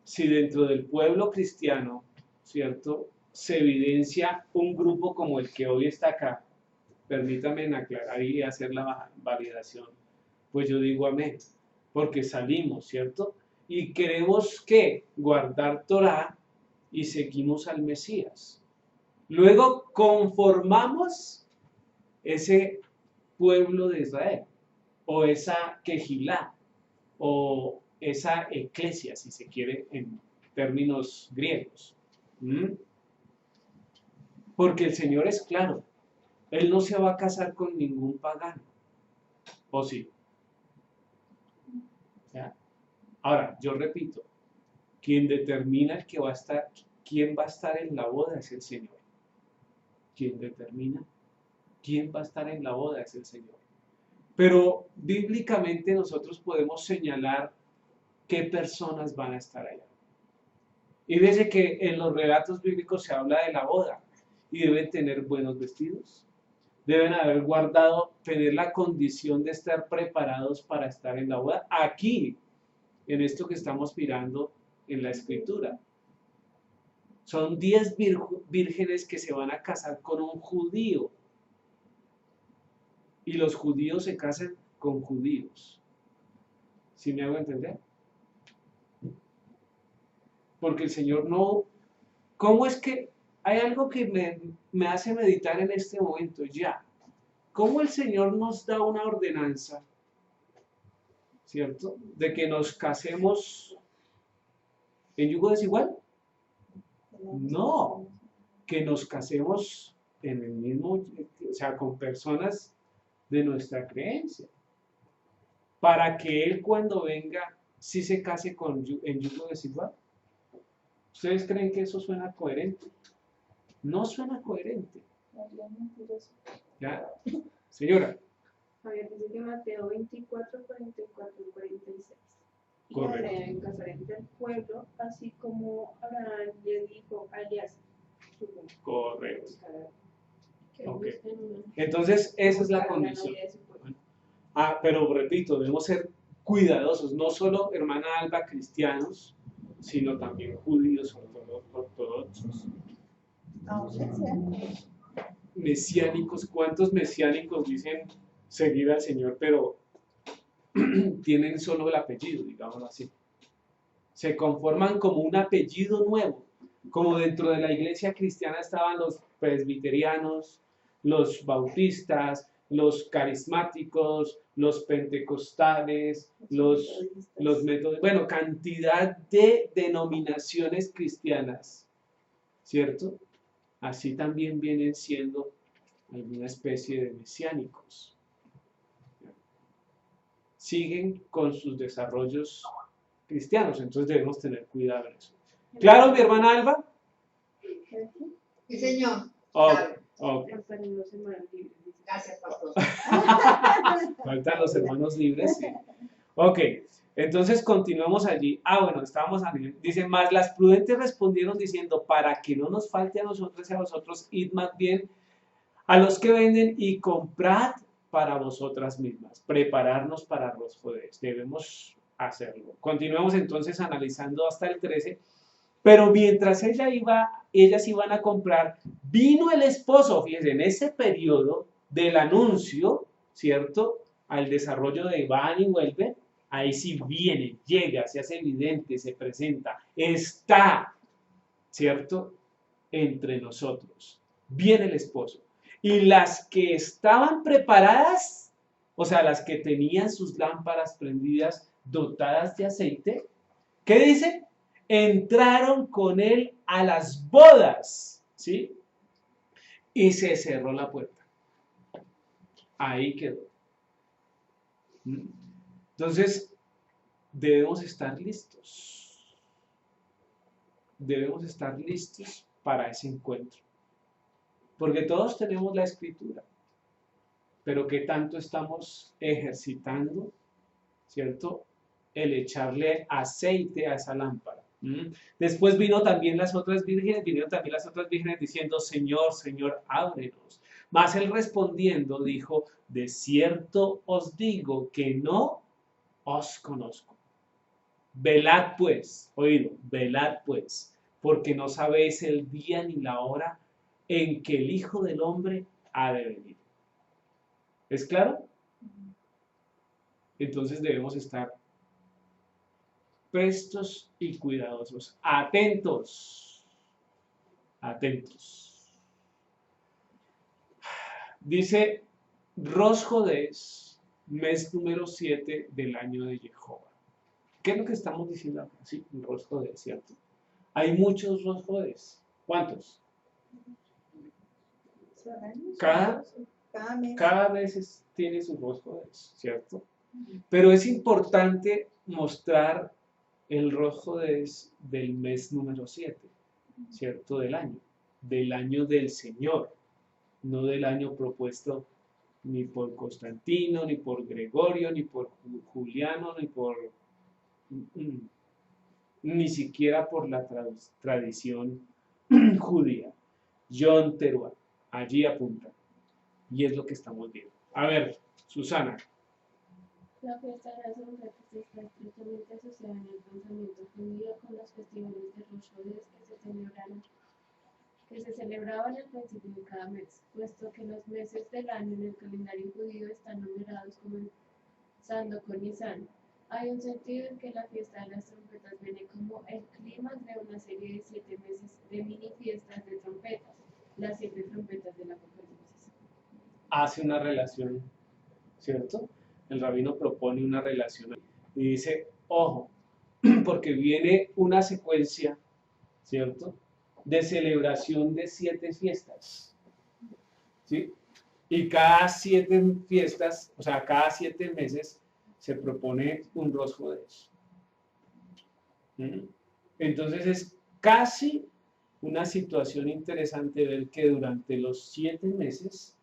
si dentro del pueblo cristiano, ¿cierto?, se evidencia un grupo como el que hoy está acá, permítanme aclarar y hacer la validación, pues yo digo amén, porque salimos, ¿cierto?, y queremos que guardar Torah y seguimos al Mesías. Luego conformamos ese pueblo de Israel, o esa quejilá, o esa eclesia, si se quiere, en términos griegos. Porque el Señor es claro, Él no se va a casar con ningún pagano, ¿o sí? ¿Ya? Ahora, yo repito, quien determina quién va a estar en la boda es el Señor. Quien determina quién va a estar en la boda es el Señor. Pero bíblicamente nosotros podemos señalar qué personas van a estar allá. Y desde que en los relatos bíblicos se habla de la boda y deben tener buenos vestidos, deben haber guardado, tener la condición de estar preparados para estar en la boda. Aquí, en esto que estamos mirando en la Escritura, son 10 vírgenes que se van a casar con un judío. Y los judíos se casan con judíos. ¿Sí me hago entender? Porque el Señor no... ¿Cómo es que hay algo que me hace meditar en este momento ya? ¿Cómo el Señor nos da una ordenanza, ¿cierto?, de que nos casemos en yugo desigual? No, que nos casemos en el mismo, o sea, con personas de nuestra creencia, para que Él cuando venga sí se case en yugo desigual. ¿Ustedes creen que eso suena coherente? No suena coherente. ¿Ya? Señora. Javier dice que Mateo 24, 44 y 46. Y Correcto. se deben casar entre el pueblo, así como Abraham le dijo a Elías. Correcto. Ok. Entonces, esa es la condición. Pero repito, debemos ser cuidadosos, no solo, hermana Alba, cristianos, sino también judíos, ortodoxos. Mesiánicos, ¿cuántos mesiánicos dicen seguir al Señor, pero tienen solo el apellido, digámoslo así? Se conforman como un apellido nuevo, como dentro de la iglesia cristiana estaban los presbiterianos, los bautistas, los carismáticos, los pentecostales, los métodos, bueno, cantidad de denominaciones cristianas, ¿cierto? Así también vienen siendo alguna especie de mesiánicos. Siguen con sus desarrollos cristianos, entonces debemos tener cuidado en eso. ¿Claro, mi hermana Alba? Sí, señor. Okay. Gracias, pastor. Faltan los hermanos libres, sí. Ok, entonces continuamos allí. Bueno, estábamos a nivel. Dice, más las prudentes respondieron diciendo, para que no nos falte a nosotros y a vosotros, id más bien a los que venden y comprad para vosotras mismas. Prepararnos para los poderes. Debemos hacerlo. Continuamos entonces analizando hasta el 13. Pero mientras ellas iban a comprar, vino el esposo. Fíjense, en ese periodo del anuncio, ¿cierto? Al desarrollo de van y vuelve, ahí sí viene, llega, se hace evidente, se presenta, está, ¿cierto? Entre nosotros. Viene el esposo. Y las que estaban preparadas, o sea, las que tenían sus lámparas prendidas, dotadas de aceite, ¿qué dice? Entraron con él a las bodas, ¿sí? Y se cerró la puerta. Ahí quedó. Entonces, debemos estar listos. Debemos estar listos para ese encuentro. Porque todos tenemos la escritura. Pero ¿qué tanto estamos ejercitando, ¿cierto? El echarle aceite a esa lámpara. Después vinieron también las otras vírgenes diciendo, Señor, Señor, ábrenos. Mas él respondiendo dijo, de cierto os digo que no os conozco. Velad pues, oído, velad pues, porque no sabéis el día ni la hora en que el Hijo del Hombre ha de venir. ¿Es claro? Entonces debemos estar prestos y cuidadosos, atentos, atentos. Dice Rosh Hodés, mes número 7 del año de Jehová. ¿Qué es lo que estamos diciendo acá? Sí, Rosh Hodés, ¿cierto? Hay muchos Rosh Hodés. ¿Cuántos? Cada mes tiene su Rosh Hodés, ¿cierto? Pero es importante mostrar el Rosh Hodés del mes número 7, ¿cierto? Del año del Señor, no del año propuesto ni por Constantino, ni por Gregorio, ni por Juliano, ni siquiera por la tradición judía. John Teruel, allí apunta. Y es lo que estamos viendo. A ver, Susana. La fiesta de las trompetas está estrechamente asociada en el pensamiento judío con los festivales de Rosh Hodés que se celebraban al principio de cada mes, puesto que los meses del año en el calendario judío están numerados comenzando con Nisan. Hay un sentido en que la fiesta de las trompetas viene como el clímax de una serie de 7 meses de mini fiestas de trompetas, las 7 trompetas del Apocalipsis. Hace una relación, ¿cierto? El rabino propone una relación y dice, ojo, porque viene una secuencia, ¿cierto?, de celebración de 7 fiestas, ¿sí? Y cada 7 fiestas, o sea, cada 7 meses se propone un Rosh Hodés. Entonces es casi una situación interesante ver que durante los 7 meses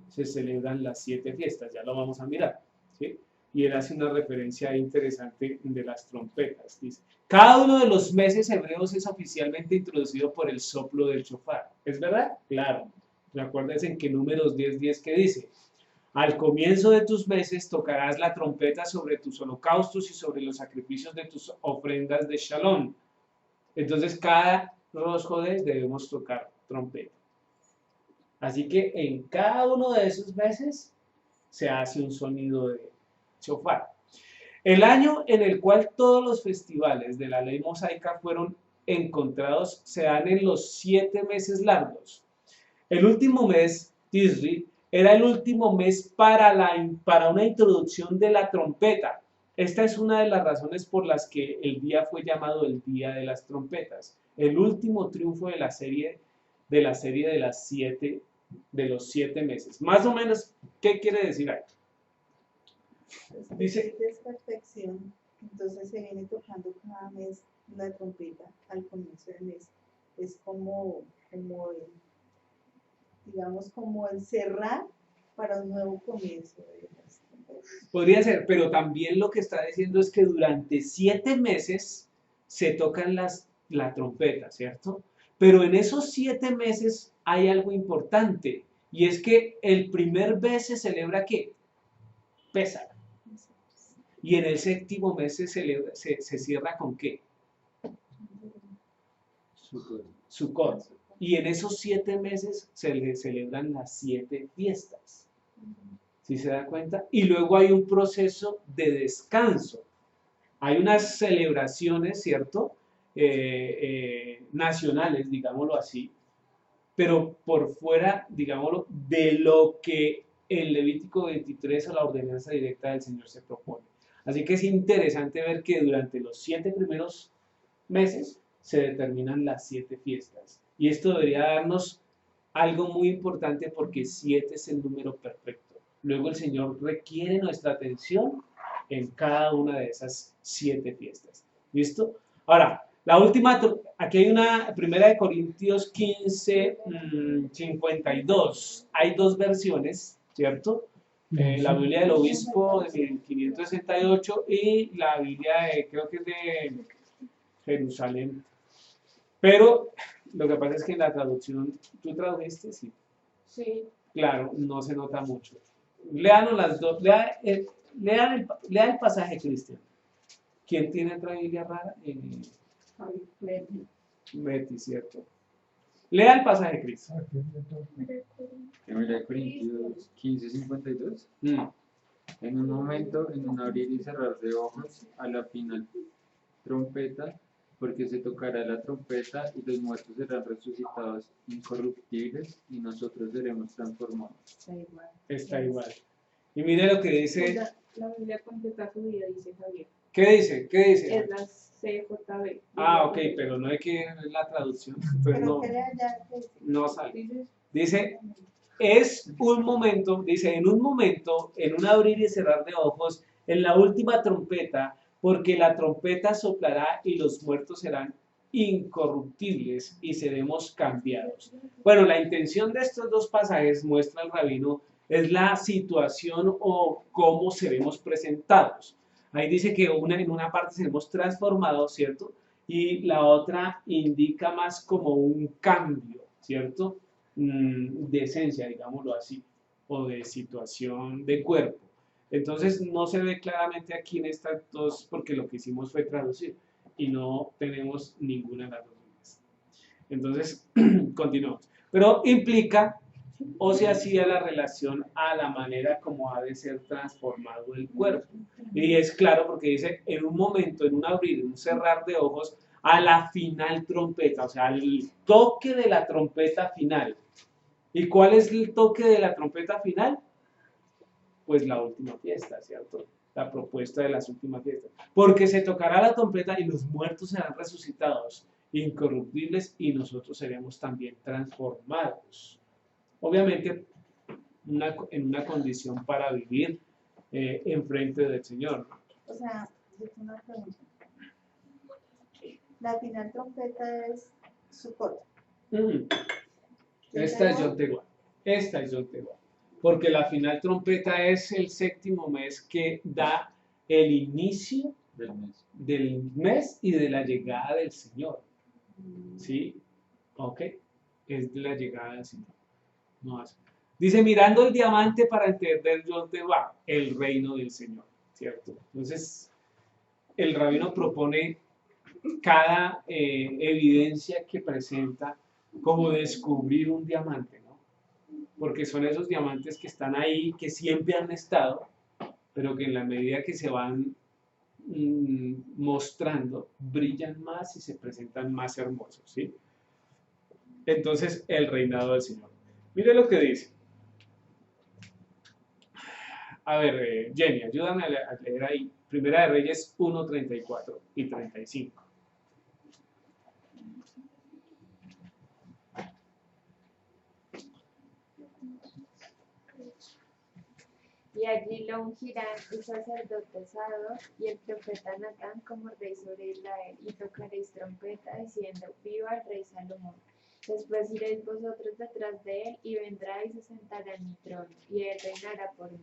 se celebran las 7 fiestas, ya lo vamos a mirar, ¿sí? Y él hace una referencia interesante de las trompetas. Dice, cada uno de los meses hebreos es oficialmente introducido por el soplo del shofar. ¿Es verdad? Claro. Recuerden en que Números 10:10 que dice, al comienzo de tus meses tocarás la trompeta sobre tus holocaustos y sobre los sacrificios de tus ofrendas de Shalom. Entonces cada Rosh Hodés debemos tocar trompeta. Así que en cada uno de esos meses se hace un sonido de shofar. El año en el cual todos los festivales de la ley mosaica fueron encontrados se dan en los 7 meses largos. El último mes, Tisri, era el último mes para una introducción de la trompeta. Esta es una de las razones por las que el día fue llamado el Día de las Trompetas. El último triunfo de la serie de los 7 meses. Más o menos, ¿qué quiere decir ahí? Dice perfección, entonces se viene tocando cada mes la trompeta al comienzo del mes. Es como el cerrar para un nuevo comienzo de las trompetas. Podría ser, pero también lo que está diciendo es que durante 7 meses se tocan la trompeta, ¿cierto? Pero en esos 7 meses hay algo importante, y es que el primer mes se celebra ¿qué? Pésach. Y en el 7º mes se cierra ¿con qué? Sukkot. Y en esos 7 meses se celebran las 7 fiestas. ¿Sí se da cuenta? Y luego hay un proceso de descanso. Hay unas celebraciones, ¿cierto? Nacionales, digámoslo así, pero por fuera, digámoslo, de lo que en Levítico 23 o la ordenanza directa del Señor se propone. Así que es interesante ver que durante los 7 primeros meses se determinan las 7 fiestas. Y esto debería darnos algo muy importante porque 7 es el número perfecto. Luego el Señor requiere nuestra atención en cada una de esas 7 fiestas. ¿Listo? Ahora, la última, aquí hay una, primera de Corintios 15, 52. Hay 2 versiones, ¿cierto? La Biblia del Obispo de 1568 y la Biblia de, creo que es de Jerusalén. Pero lo que pasa es que en la traducción, ¿tú tradujiste? Sí. Sí. Claro, no se nota mucho. Léanos las dos. Lea el pasaje, Cristian. ¿Quién tiene otra Biblia rara? Betty, ¿cierto? Lea el pasaje, Cristian. Primera de Corintios 15:52. En un momento, en un abrir y cerrar de ojos, a la final trompeta, porque se tocará la trompeta y los muertos serán resucitados incorruptibles y nosotros seremos transformados. Está igual. Y mire lo que dice. La Biblia completa judía dice Javier. ¿Qué dice? ¿Qué dice? Es la CJB. Ah, ok, pero no hay que ver la traducción. Entonces no sale. Dice, es un momento, dice, en un momento, en un abrir y cerrar de ojos, en la última trompeta, porque la trompeta soplará y los muertos serán incorruptibles y seremos cambiados. Bueno, la intención de estos 2 pasajes, muestra el rabino, es la situación o cómo seremos presentados. Ahí dice que en una parte seremos transformados, ¿cierto? Y la otra indica más como un cambio, ¿cierto? De esencia, digámoslo así, o de situación de cuerpo. Entonces no se ve claramente aquí en estas 2 porque lo que hicimos fue traducir y no tenemos ninguna de las 2 líneas. Entonces, continuamos. Pero implica o se hacía la relación a la manera como ha de ser transformado el cuerpo. Y es claro porque dice, en un momento, en un abrir, en un cerrar de ojos, a la final trompeta, o sea, al toque de la trompeta final. ¿Y cuál es el toque de la trompeta final? Pues la última fiesta, ¿cierto? La propuesta de las últimas fiestas. Porque se tocará la trompeta y los muertos serán resucitados, incorruptibles, y nosotros seremos también transformados. Obviamente, en una condición para vivir enfrente del Señor, ¿no? O sea, yo tengo una pregunta. La final trompeta es Sukkot. Esta es Yom Teruah. Esta es Yom Teruah. Porque la final trompeta es el 7º mes que da el inicio del mes y de la llegada del Señor. ¿Sí? ¿Ok? Es de la llegada del Señor. No hace. Dice, mirando el diamante para entender dónde va el reino del Señor, ¿cierto? Entonces, el rabino propone cada evidencia que presenta como descubrir un diamante, ¿no? Porque son esos diamantes que están ahí, que siempre han estado, pero que en la medida que se van mostrando, brillan más y se presentan más hermosos, ¿sí? Entonces, el reinado del Señor. Mire lo que dice. A ver, Jenny, ayúdame a leer ahí. Primera de Reyes 1, 34 y 35. Y allí lo ungirán el sacerdote Sadoc y el profeta Natán como rey sobre Israel, y tocaréis trompeta diciendo, viva el rey Salomón. Después iréis vosotros detrás de él, y vendrá y se sentará en mi trono, y él reinará por mí,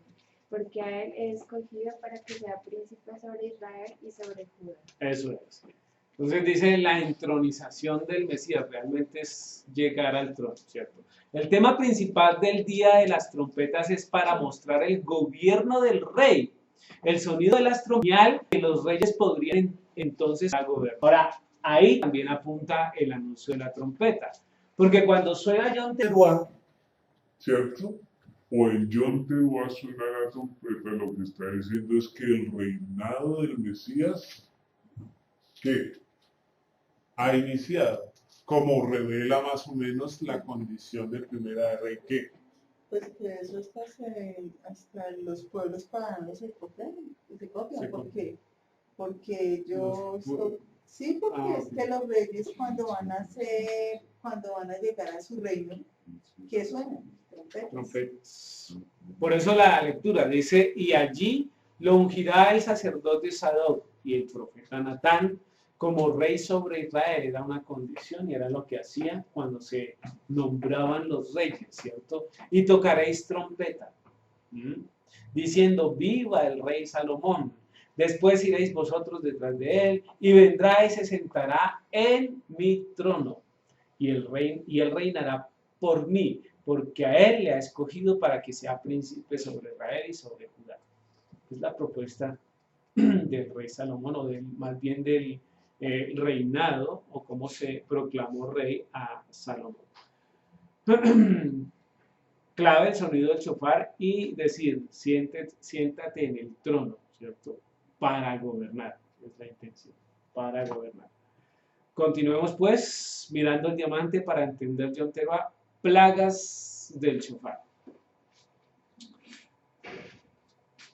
porque a él he escogido para que sea príncipe sobre Israel y sobre Judá. Eso es. Entonces dice la entronización del Mesías, realmente es llegar al trono, ¿cierto? El tema principal del día de las trompetas es para mostrar el gobierno del rey, el sonido de las trompetas que los reyes podrían entonces gobernar. Ahora, ahí también apunta el anuncio de la trompeta, porque cuando suena Yom Teruah, ¿cierto? o el Yom Teruah suena la trompeta, lo que está diciendo es que el reinado del Mesías, ¿qué? Ha iniciado, como revela más o menos la condición de primera de rey, ¿qué? Pues que eso hasta los pueblos paganos se copian, porque sí, porque es que los reyes cuando van a llegar a su reino, ¿qué suenan? Trompetas. Por eso la lectura dice, y allí lo ungirá el sacerdote Sadoc y el profeta Natán como rey sobre Israel. Era una condición y era lo que hacían cuando se nombraban los reyes, ¿cierto? Y tocaréis trompeta, diciendo, viva el rey Salomón. Después iréis vosotros detrás de él, y vendrá y se sentará en mi trono, y él reinará por mí, porque a él le ha escogido para que sea príncipe sobre Israel y sobre Judá. Es la propuesta del rey Salomón, o más bien del reinado, o cómo se proclamó rey a Salomón. Clave el sonido del shofar y decir, siéntate en el trono, ¿cierto? Para gobernar, es la intención, para gobernar. Continuemos pues mirando el diamante para entender Yom Teruah, plagas del shofar.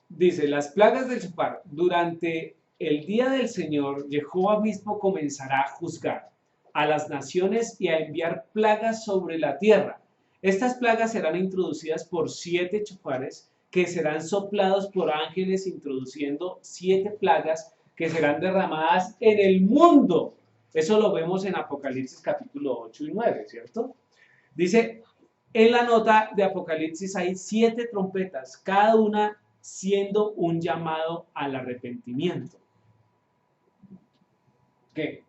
Dice, las plagas del shofar, durante el día del Señor, Jehová mismo comenzará a juzgar a las naciones y a enviar plagas sobre la tierra. Estas plagas serán introducidas por 7 shofares que serán soplados por ángeles, introduciendo 7 plagas que serán derramadas en el mundo. Eso lo vemos en Apocalipsis capítulo 8 y 9, ¿cierto? Dice, en la nota de Apocalipsis hay 7 trompetas, cada una siendo un llamado al arrepentimiento. ¿Qué?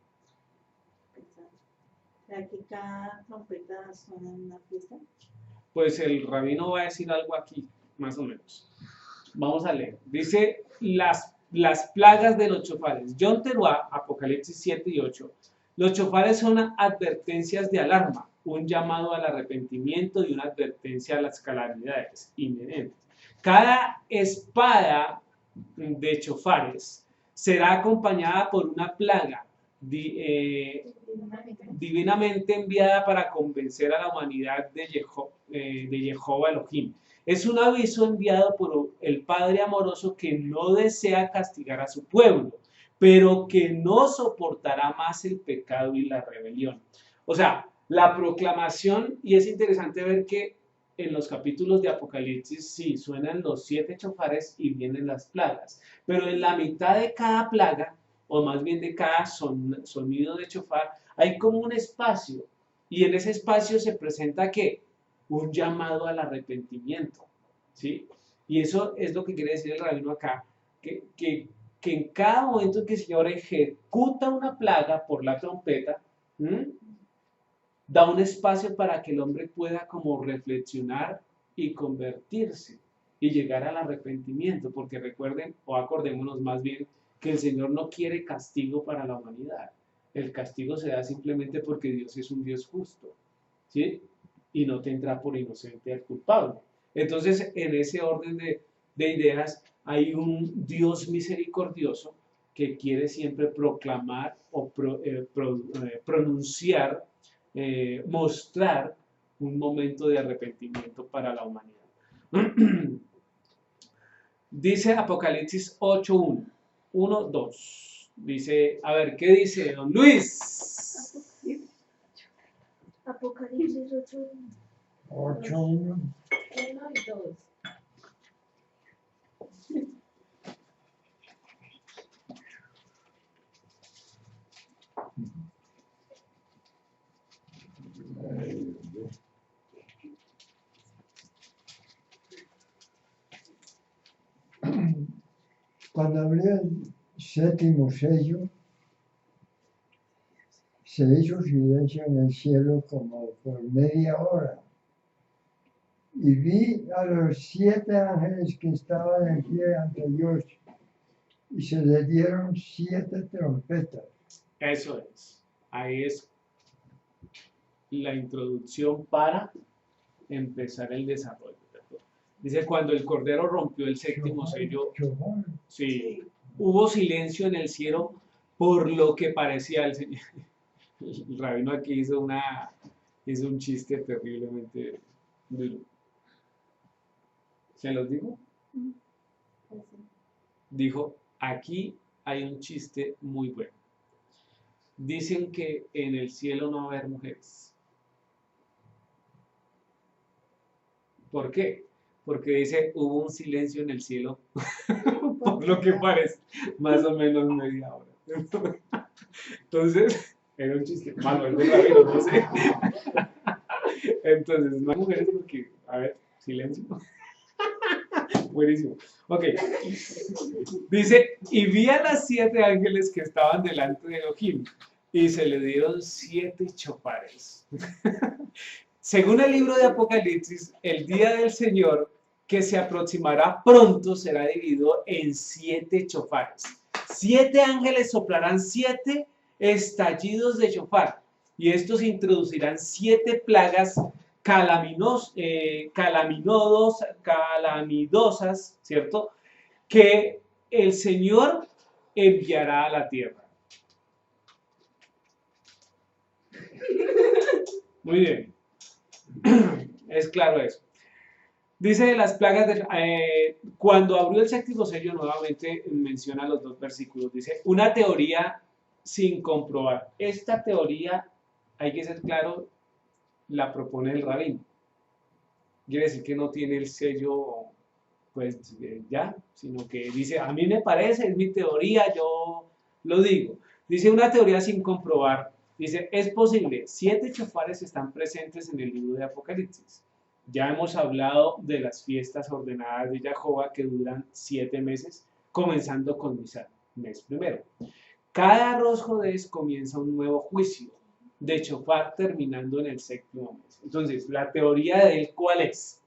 ¿Será que cada trompeta suena en una fiesta? Pues el rabino va a decir algo aquí, más o menos. Vamos a leer. Dice, las plagas de los shofares. Yom Teruah, Apocalipsis 7 y 8. Los shofares son advertencias de alarma, un llamado al arrepentimiento y una advertencia a las calamidades inminentes. Cada espada de shofares será acompañada por una plaga divinamente enviada para convencer a la humanidad de Jehová Elohim. Es un aviso enviado por el Padre amoroso que no desea castigar a su pueblo, pero que no soportará más el pecado y la rebelión. O sea, la proclamación, y es interesante ver que en los capítulos de Apocalipsis sí suenan los 7 shofares y vienen las plagas, pero en la mitad de cada plaga, o más bien de cada sonido de shofar, hay como un espacio, y en ese espacio se presenta ¿qué? Un llamado al arrepentimiento, ¿sí? Y eso es lo que quiere decir el rabino acá, que en cada momento que el Señor ejecuta una plaga por la trompeta, da un espacio para que el hombre pueda como reflexionar y convertirse y llegar al arrepentimiento, porque recuerden, o acordémonos más bien, que el Señor no quiere castigo para la humanidad. El castigo se da simplemente porque Dios es un Dios justo, ¿sí? Y no tendrá por inocente al culpable. Entonces, en ese orden de ideas, hay un Dios misericordioso que quiere siempre proclamar o pronunciar, mostrar un momento de arrepentimiento para la humanidad. Dice Apocalipsis 8.1. 1.2. Dice, a ver, ¿qué dice don Luis? Apocalipsis 8.1. 8.1. 1 y 2. Cuando abrió el 7º sello, se hizo silencio en el cielo como por media hora. Y vi a los 7 ángeles que estaban en pie ante Dios, y se les dieron 7 trompetas. Eso es. Ahí es la introducción para empezar el desarrollo. Dice, cuando el Cordero rompió el séptimo sello, Chofar. sí, hubo silencio en el cielo por lo que parecía el Señor. El rabino aquí hizo un chiste terriblemente duro. ¿Se los digo? Dijo, aquí hay un chiste muy bueno. Dicen que en el cielo no va a haber mujeres. ¿Por qué? Porque dice, hubo un silencio en el cielo, por lo que parece, más o menos media hora. Entonces, era un chiste malo, el de rabino, no sé. Entonces, no hay mujeres porque, a ver, silencio. Buenísimo. Ok. Dice, y vi a las 7 ángeles que estaban delante de Elohim, y se le dieron 7 chofares. Según el libro de Apocalipsis, el día del Señor que se aproximará pronto será dividido en 7 chofares. 7 ángeles soplarán 7 estallidos de chofar, y estos introducirán 7 plagas calamidosas, ¿cierto? Que el Señor enviará a la tierra. Muy bien. Es claro eso. Dice de las plagas, cuando abrió el séptimo sello, nuevamente menciona los 2 versículos. Dice, una teoría sin comprobar. Esta teoría, hay que ser claro, la propone el rabino. Quiere decir que no tiene el sello, pues ya, sino que dice, a mí me parece, es mi teoría, yo lo digo. Dice una teoría sin comprobar. Dice, es posible, 7 chofares están presentes en el libro de Apocalipsis. Ya hemos hablado de las fiestas ordenadas de Jehová que duran 7 meses, comenzando con Nisan, mes primero. Cada Rosh Hodeish comienza un nuevo juicio de chofar terminando en el 7º mes. Entonces, la teoría de él, ¿cuál es?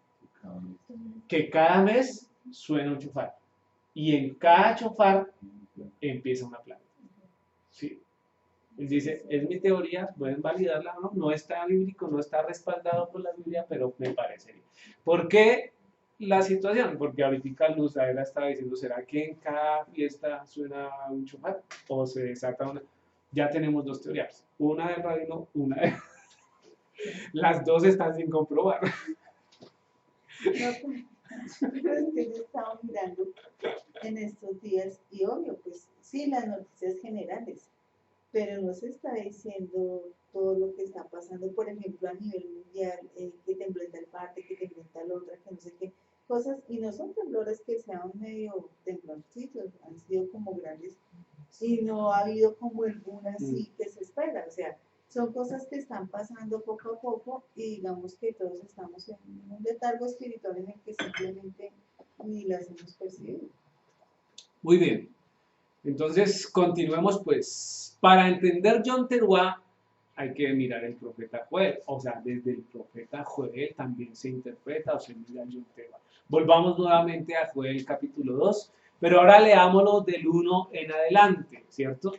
Que cada mes suena un chofar. Y en cada chofar empieza una plaga. ¿Sí? Él dice, es mi teoría, pueden validarla o no, no está bíblico, no está respaldado por la Biblia, pero me parecería. ¿Por qué la situación? Porque ahorita Luz Aela estaba diciendo, ¿será que en cada fiesta suena un chofar? ¿O se desata una? Ya tenemos 2 teorías, una del rabino, una de... Las 2 están sin comprobar. No, pero es que yo estaba mirando en estos días y obvio, pues sí, las noticias generales, pero no se está diciendo todo lo que está pasando, por ejemplo, a nivel mundial, que tembló en tal parte, que tembló en tal otra, que no sé qué, cosas, y no son temblores que sean medio temblorcitos, han sido como grandes, y no ha habido como el boom así que se espera, o sea, son cosas que están pasando poco a poco, y digamos que todos estamos en un letargo espiritual en el que simplemente ni las hemos percibido. Muy bien. Entonces, continuemos pues. Para entender Yom Teruah hay que mirar el profeta Joel. O sea, desde el profeta Joel también se interpreta o se mira Yom Teruah. Volvamos nuevamente a Joel capítulo 2, pero ahora leámoslo del 1 en adelante, ¿cierto?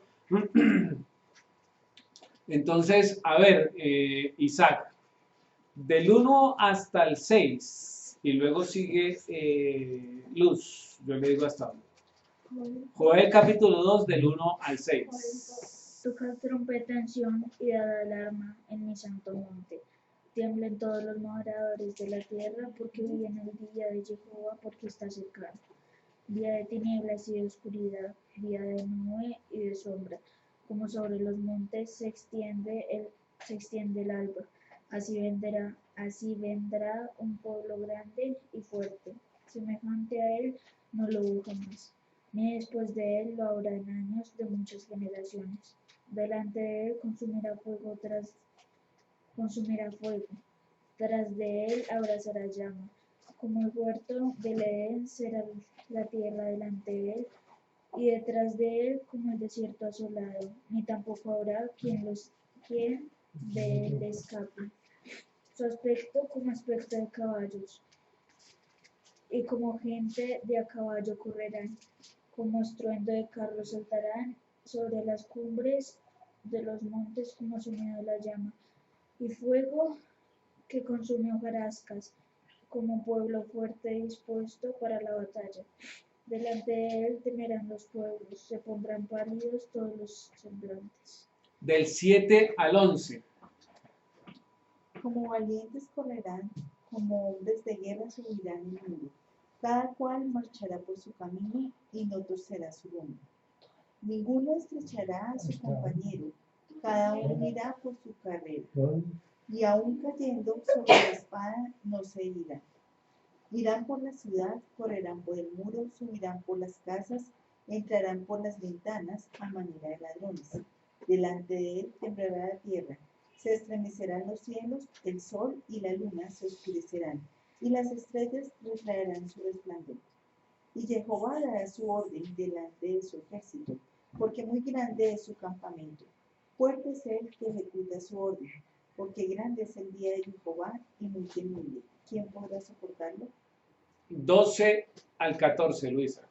Entonces, a ver, Isaac, del 1 hasta el 6, y luego sigue Luz, yo le digo hasta ahora. Joel capítulo 2 del 1 al 6. Toca trompeta en Sión y dad alarma en mi santo monte. Tiemblen todos los moradores de la tierra, porque viene el día de Jehová, porque está cercano. Día de tinieblas y de oscuridad, día de nube y de sombra. Como sobre los montes se extiende el alba. Así vendrá un pueblo grande y fuerte. Semejante a él no lo hubo jamás, ni después de él lo habrá en años de muchas generaciones. Delante de él consumirá fuego, tras de él abrazará llama. Como el huerto del Edén será la tierra delante de él, y detrás de él como el desierto asolado, ni tampoco habrá quien de él escape. Su aspecto como aspecto de caballos, y como gente de a caballo correrán, como estruendo de carros saltarán sobre las cumbres de los montes como sonido de la llama, y fuego que consume hojarascas, como un pueblo fuerte y dispuesto para la batalla. Delante de él temerán los pueblos, se pondrán pálidos todos los semblantes. Del 7 al 11. Como valientes correrán, como hombres de guerra subirán el muro. Cada cual marchará por su camino y no torcerá su rumbo. Ninguno estrechará a su compañero, cada uno irá por su carrera. Y aun cayendo sobre la espada no se herirán. Irán por la ciudad, correrán por el muro, subirán por las casas, entrarán por las ventanas a manera de ladrones. Delante de él temblará la tierra, se estremecerán los cielos, el sol y la luna se oscurecerán, y las estrellas retraerán su resplandor. Y Jehová dará su orden delante de su ejército, porque muy grande es su campamento. Fuerte es el que ejecuta su orden, porque grande es el día de Jehová y muy temible. ¿Quién podrá soportarlo? 12 al 14, Luisa.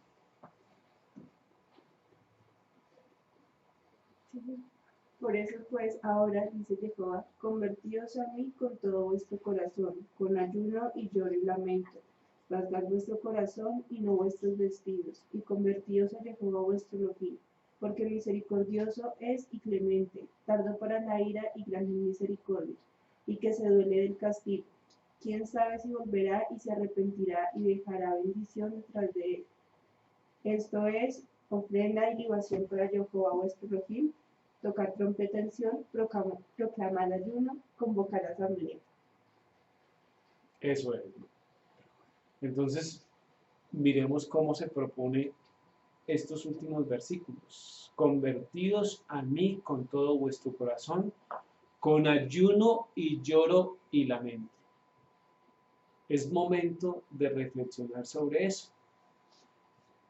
Por eso pues ahora, dice Jehová, convertíos a mí con todo vuestro corazón, con ayuno y lloro y lamento. Rasgad vuestro corazón y no vuestros vestidos, y convertíos a Jehová vuestro Elohim, porque misericordioso es y clemente, tardo para la ira y grande en misericordia, y que se duele del castigo. ¿Quién sabe si volverá y se arrepentirá y dejará bendición detrás de él? Esto es ofrenda y libación para Jehová vuestro Elohim, tocar trompeta en Sión, proclamar ayuno, convocar asamblea. Eso es. Entonces, miremos cómo se propone estos últimos versículos. Convertidos a mí con todo vuestro corazón, con ayuno y lloro y lamento. Es momento de reflexionar sobre eso.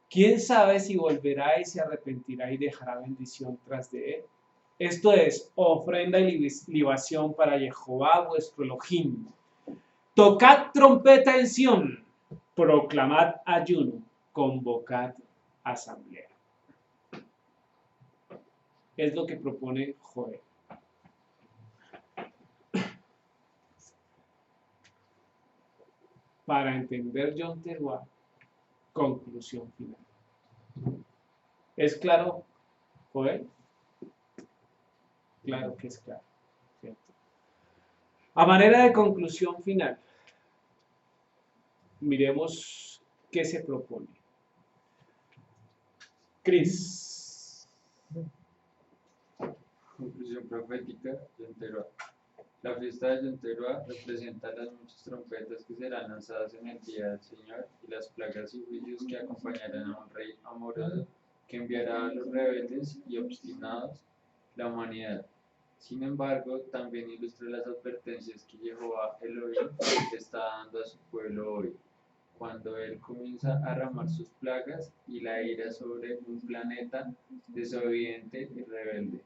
¿Quién sabe si volverá y se arrepentirá y dejará bendición tras de él? Esto es ofrenda y libación para Jehová vuestro Elohim. Tocad trompeta en Sión, proclamad ayuno, convocad asamblea. Es lo que propone Joel. Para entender Yom Teruah, conclusión final. ¿Es claro, Joel? Claro que es claro, ¿cierto? A manera de conclusión final, miremos qué se propone. Cris. Conclusión profética, Yom Teruah. La fiesta de Yom Teruah representa las muchas trompetas que serán lanzadas en el día del Señor y las plagas y juicios que acompañarán a un rey amoroso que enviará a los rebeldes y obstinados la humanidad. Sin embargo, también ilustra las advertencias que Jehová Elohim está dando a su pueblo hoy, cuando él comienza a derramar sus plagas y la ira sobre un planeta desobediente y rebelde.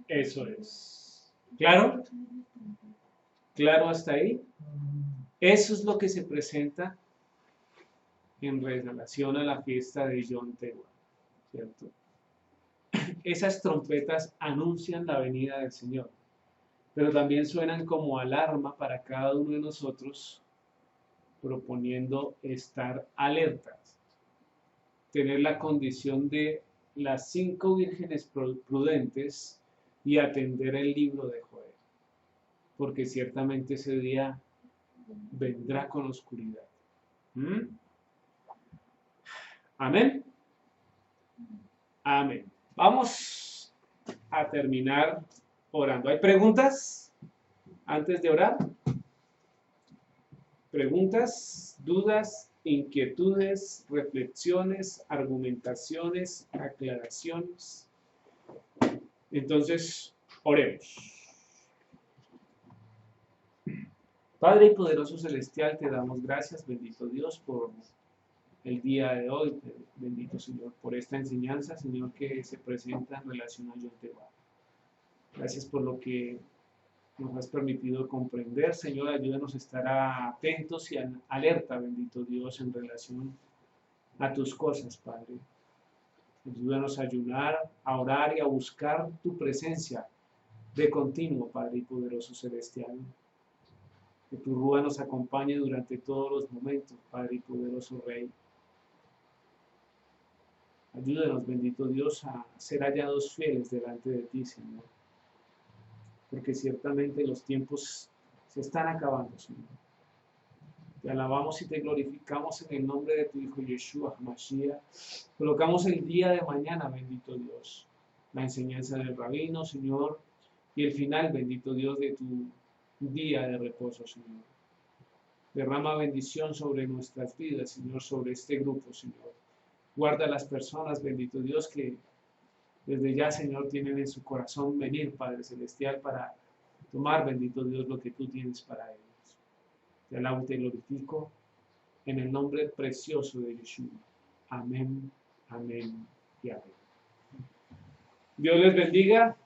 Eso es. ¿Claro? ¿Claro hasta ahí? Eso es lo que se presenta en relación a la fiesta de Yom Teruah, ¿cierto? Esas trompetas anuncian la venida del Señor, pero también suenan como alarma para cada uno de nosotros, proponiendo estar alertas, tener la condición de las 5 vírgenes prudentes y atender el libro de Joel, porque ciertamente ese día vendrá con oscuridad. Amén. Amén. Vamos a terminar orando. ¿Hay preguntas antes de orar? ¿Preguntas, dudas, inquietudes, reflexiones, argumentaciones, aclaraciones? Entonces, oremos. Padre y poderoso celestial, te damos gracias, bendito Dios, por el día de hoy, bendito Señor, por esta enseñanza, Señor, que se presenta en relación a Yom Teruah. Gracias por lo que nos has permitido comprender, Señor, ayúdanos a estar atentos y alerta, bendito Dios, en relación a tus cosas, Padre. Ayúdanos a ayunar, a orar y a buscar tu presencia de continuo, Padre y poderoso celestial. Que tu rúa nos acompañe durante todos los momentos, Padre y poderoso Rey. Ayúdanos, bendito Dios, a ser hallados fieles delante de ti, Señor. Porque ciertamente los tiempos se están acabando, Señor. Te alabamos y te glorificamos en el nombre de tu Hijo Yeshua HaMashiach. Colocamos el día de mañana, bendito Dios, la enseñanza del rabino, Señor, y el final, bendito Dios, de tu día de reposo, Señor. Derrama bendición sobre nuestras vidas, Señor, sobre este grupo, Señor. Guarda a las personas, bendito Dios, que desde ya, Señor, tienen en su corazón venir, Padre Celestial, para tomar, bendito Dios, lo que tú tienes para ellos. Te alabo y te glorifico en el nombre precioso de Yeshua. Amén, amén y amén. Dios les bendiga.